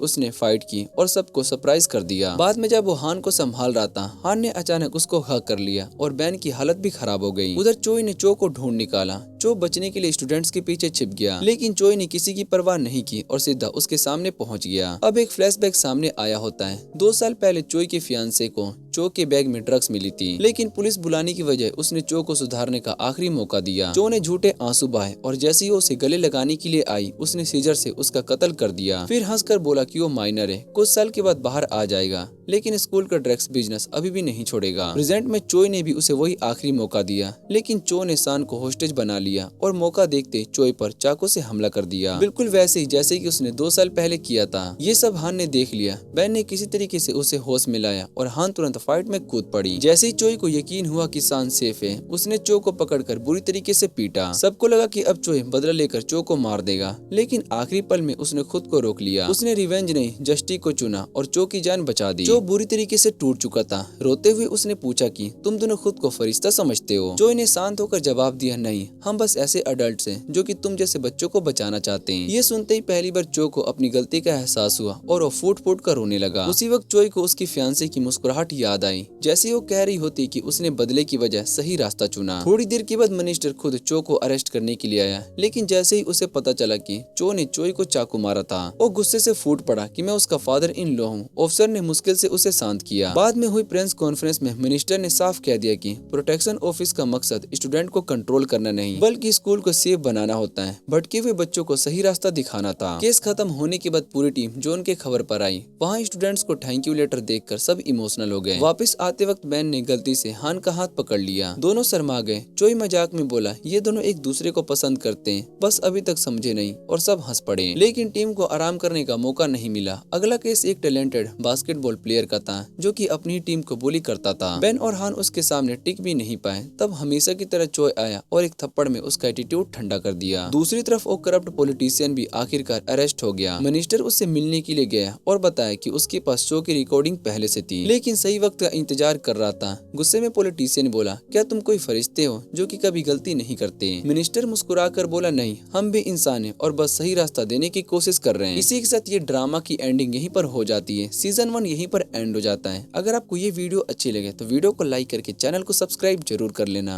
उसने फाइट की और सबको सरप्राइज कर दिया। बाद में जब वो हान को संभाल रहा था, हान ने अचानक उसको हक कर लिया और बैन की हालत भी खराब हो गई। उधर चोई ने चो को ढूंढ निकाला। चो बचने के लिए स्टूडेंट्स के पीछे छिप गया, लेकिन चोई ने किसी की परवाह नहीं की और सीधा उसके सामने पहुंच गया। अब एक फ्लैशबैक सामने आया होता है। 2 साल पहले चोई के फियांसे को चो के बैग में ड्रग्स मिली थी, लेकिन पुलिस बुलाने की वजह उसने चो को सुधारने का आखिरी मौका दिया। चो ने झूठे आंसू बहाए और जैसे ही उसे गले लगाने के लिए आई उसने सीजर से उसका कत्ल कर दिया। फिर हंसकर बोला कि वो माइनर है, कुछ साल के बाद बाहर आ जाएगा, लेकिन स्कूल का ड्रग्स बिजनेस अभी भी नहीं छोड़ेगा। प्रेजेंट में चोई ने भी उसे वही आखिरी मौका दिया, लेकिन चो ने सान को होस्टेज बना लिया और मौका देखते चोई पर चाकू से हमला कर दिया, बिल्कुल वैसे ही जैसे कि उसने 2 साल पहले किया था। ये सब हान ने देख लिया। बैन ने किसी तरीके से उसे होश में लाया और हान तुरंत फाइट में कूद पड़ी। जैसे ही चोई को यकीन हुआ कि सान सेफ है, उसने चो को पकड़कर बुरी तरीके से पीटा। सबको लगा कि अब चोई बदला लेकर चो को मार देगा, लेकिन आखिरी पल में उसने खुद को रोक लिया। उसने रिवेंज नहीं, जस्टिस को चुना और चो की जान बचा दी। चो बुरी तरीके से टूट चुका था। रोते हुए उसने पूछा कि तुम दोनों खुद को फरिश्ता समझते हो? चोई ने शांत होकर जवाब दिया, नहीं, हम बस ऐसे अडल्ट हैं जो कि तुम जैसे बच्चों को बचाना चाहते हैं। ये सुनते ही पहली बार चो को अपनी गलती का एहसास हुआ और वो फूट फूट कर रोने लगा। उसी वक्त चोई को उसकी फियांसे की मुस्कुराहट याद आई, जैसे वो कह रही होती कि उसने बदले की वजह सही रास्ता चुना। थोड़ी देर के बाद मिनिस्टर खुद चो को अरेस्ट करने के लिए आया, लेकिन जैसे ही उसे पता चला कि चो ने चोई को चाकू मारा था, वो गुस्से से फूट पड़ा कि मैं उसका फादर इन लॉ हूँ। ऑफिसर ने मुश्किल से उसे शांत किया। बाद में हुई प्रेस कॉन्फ्रेंस में मिनिस्टर ने साफ कह दिया कि प्रोटेक्शन ऑफिस का मकसद स्टूडेंट को कंट्रोल करना नहीं, बल्कि स्कूल को सेफ बनाना होता है। भटके हुए बच्चों को सही रास्ता दिखाना था। केस खत्म होने के बाद पूरी टीम जोन के खबर पर आई। वहाँ स्टूडेंट्स को थैंक यू लेटर देखकर सब इमोशनल हो गए। वापस आते वक्त बैन ने गलती से हान का हाथ पकड़ लिया। दोनों शर्मा गए। चोई मजाक में बोला, ये दोनों एक दूसरे को पसंद करते हैं, बस अभी तक समझे नहीं, और सब हंस पड़े। लेकिन टीम को आराम करने का मौका नहीं मिला। अगला केस एक टैलेंटेड बास्केटबॉल प्लेयर का था जो कि अपनी टीम को बुली करता था। बैन और हान उसके सामने टिक भी नहीं पाए। तब हमेशा की तरह चोई आया और एक थप्पड़ में उसका एटीट्यूड ठंडा कर दिया। दूसरी तरफ वो करप्ट पॉलिटिशियन भी आखिरकार अरेस्ट हो गया। मिनिस्टर उससे मिलने के लिए गया और बताया कि उसके पास शो की रिकॉर्डिंग पहले से थी, लेकिन सही वक्त का इंतजार कर रहा था। गुस्से में पॉलिटिशियन बोला, क्या तुम कोई फरिश्ते हो जो कि कभी गलती नहीं करते? मिनिस्टर मुस्कुराकर बोला, नहीं, हम भी इंसान हैं और बस सही रास्ता देने की कोशिश कर रहे हैं। इसी के साथ ये ड्रामा की एंडिंग यहीं पर हो जाती है। सीजन 1 यहीं पर एंड हो जाता है। अगर आपको ये वीडियो अच्छी लगे तो वीडियो को लाइक करके चैनल को सब्सक्राइब जरूर कर लेना।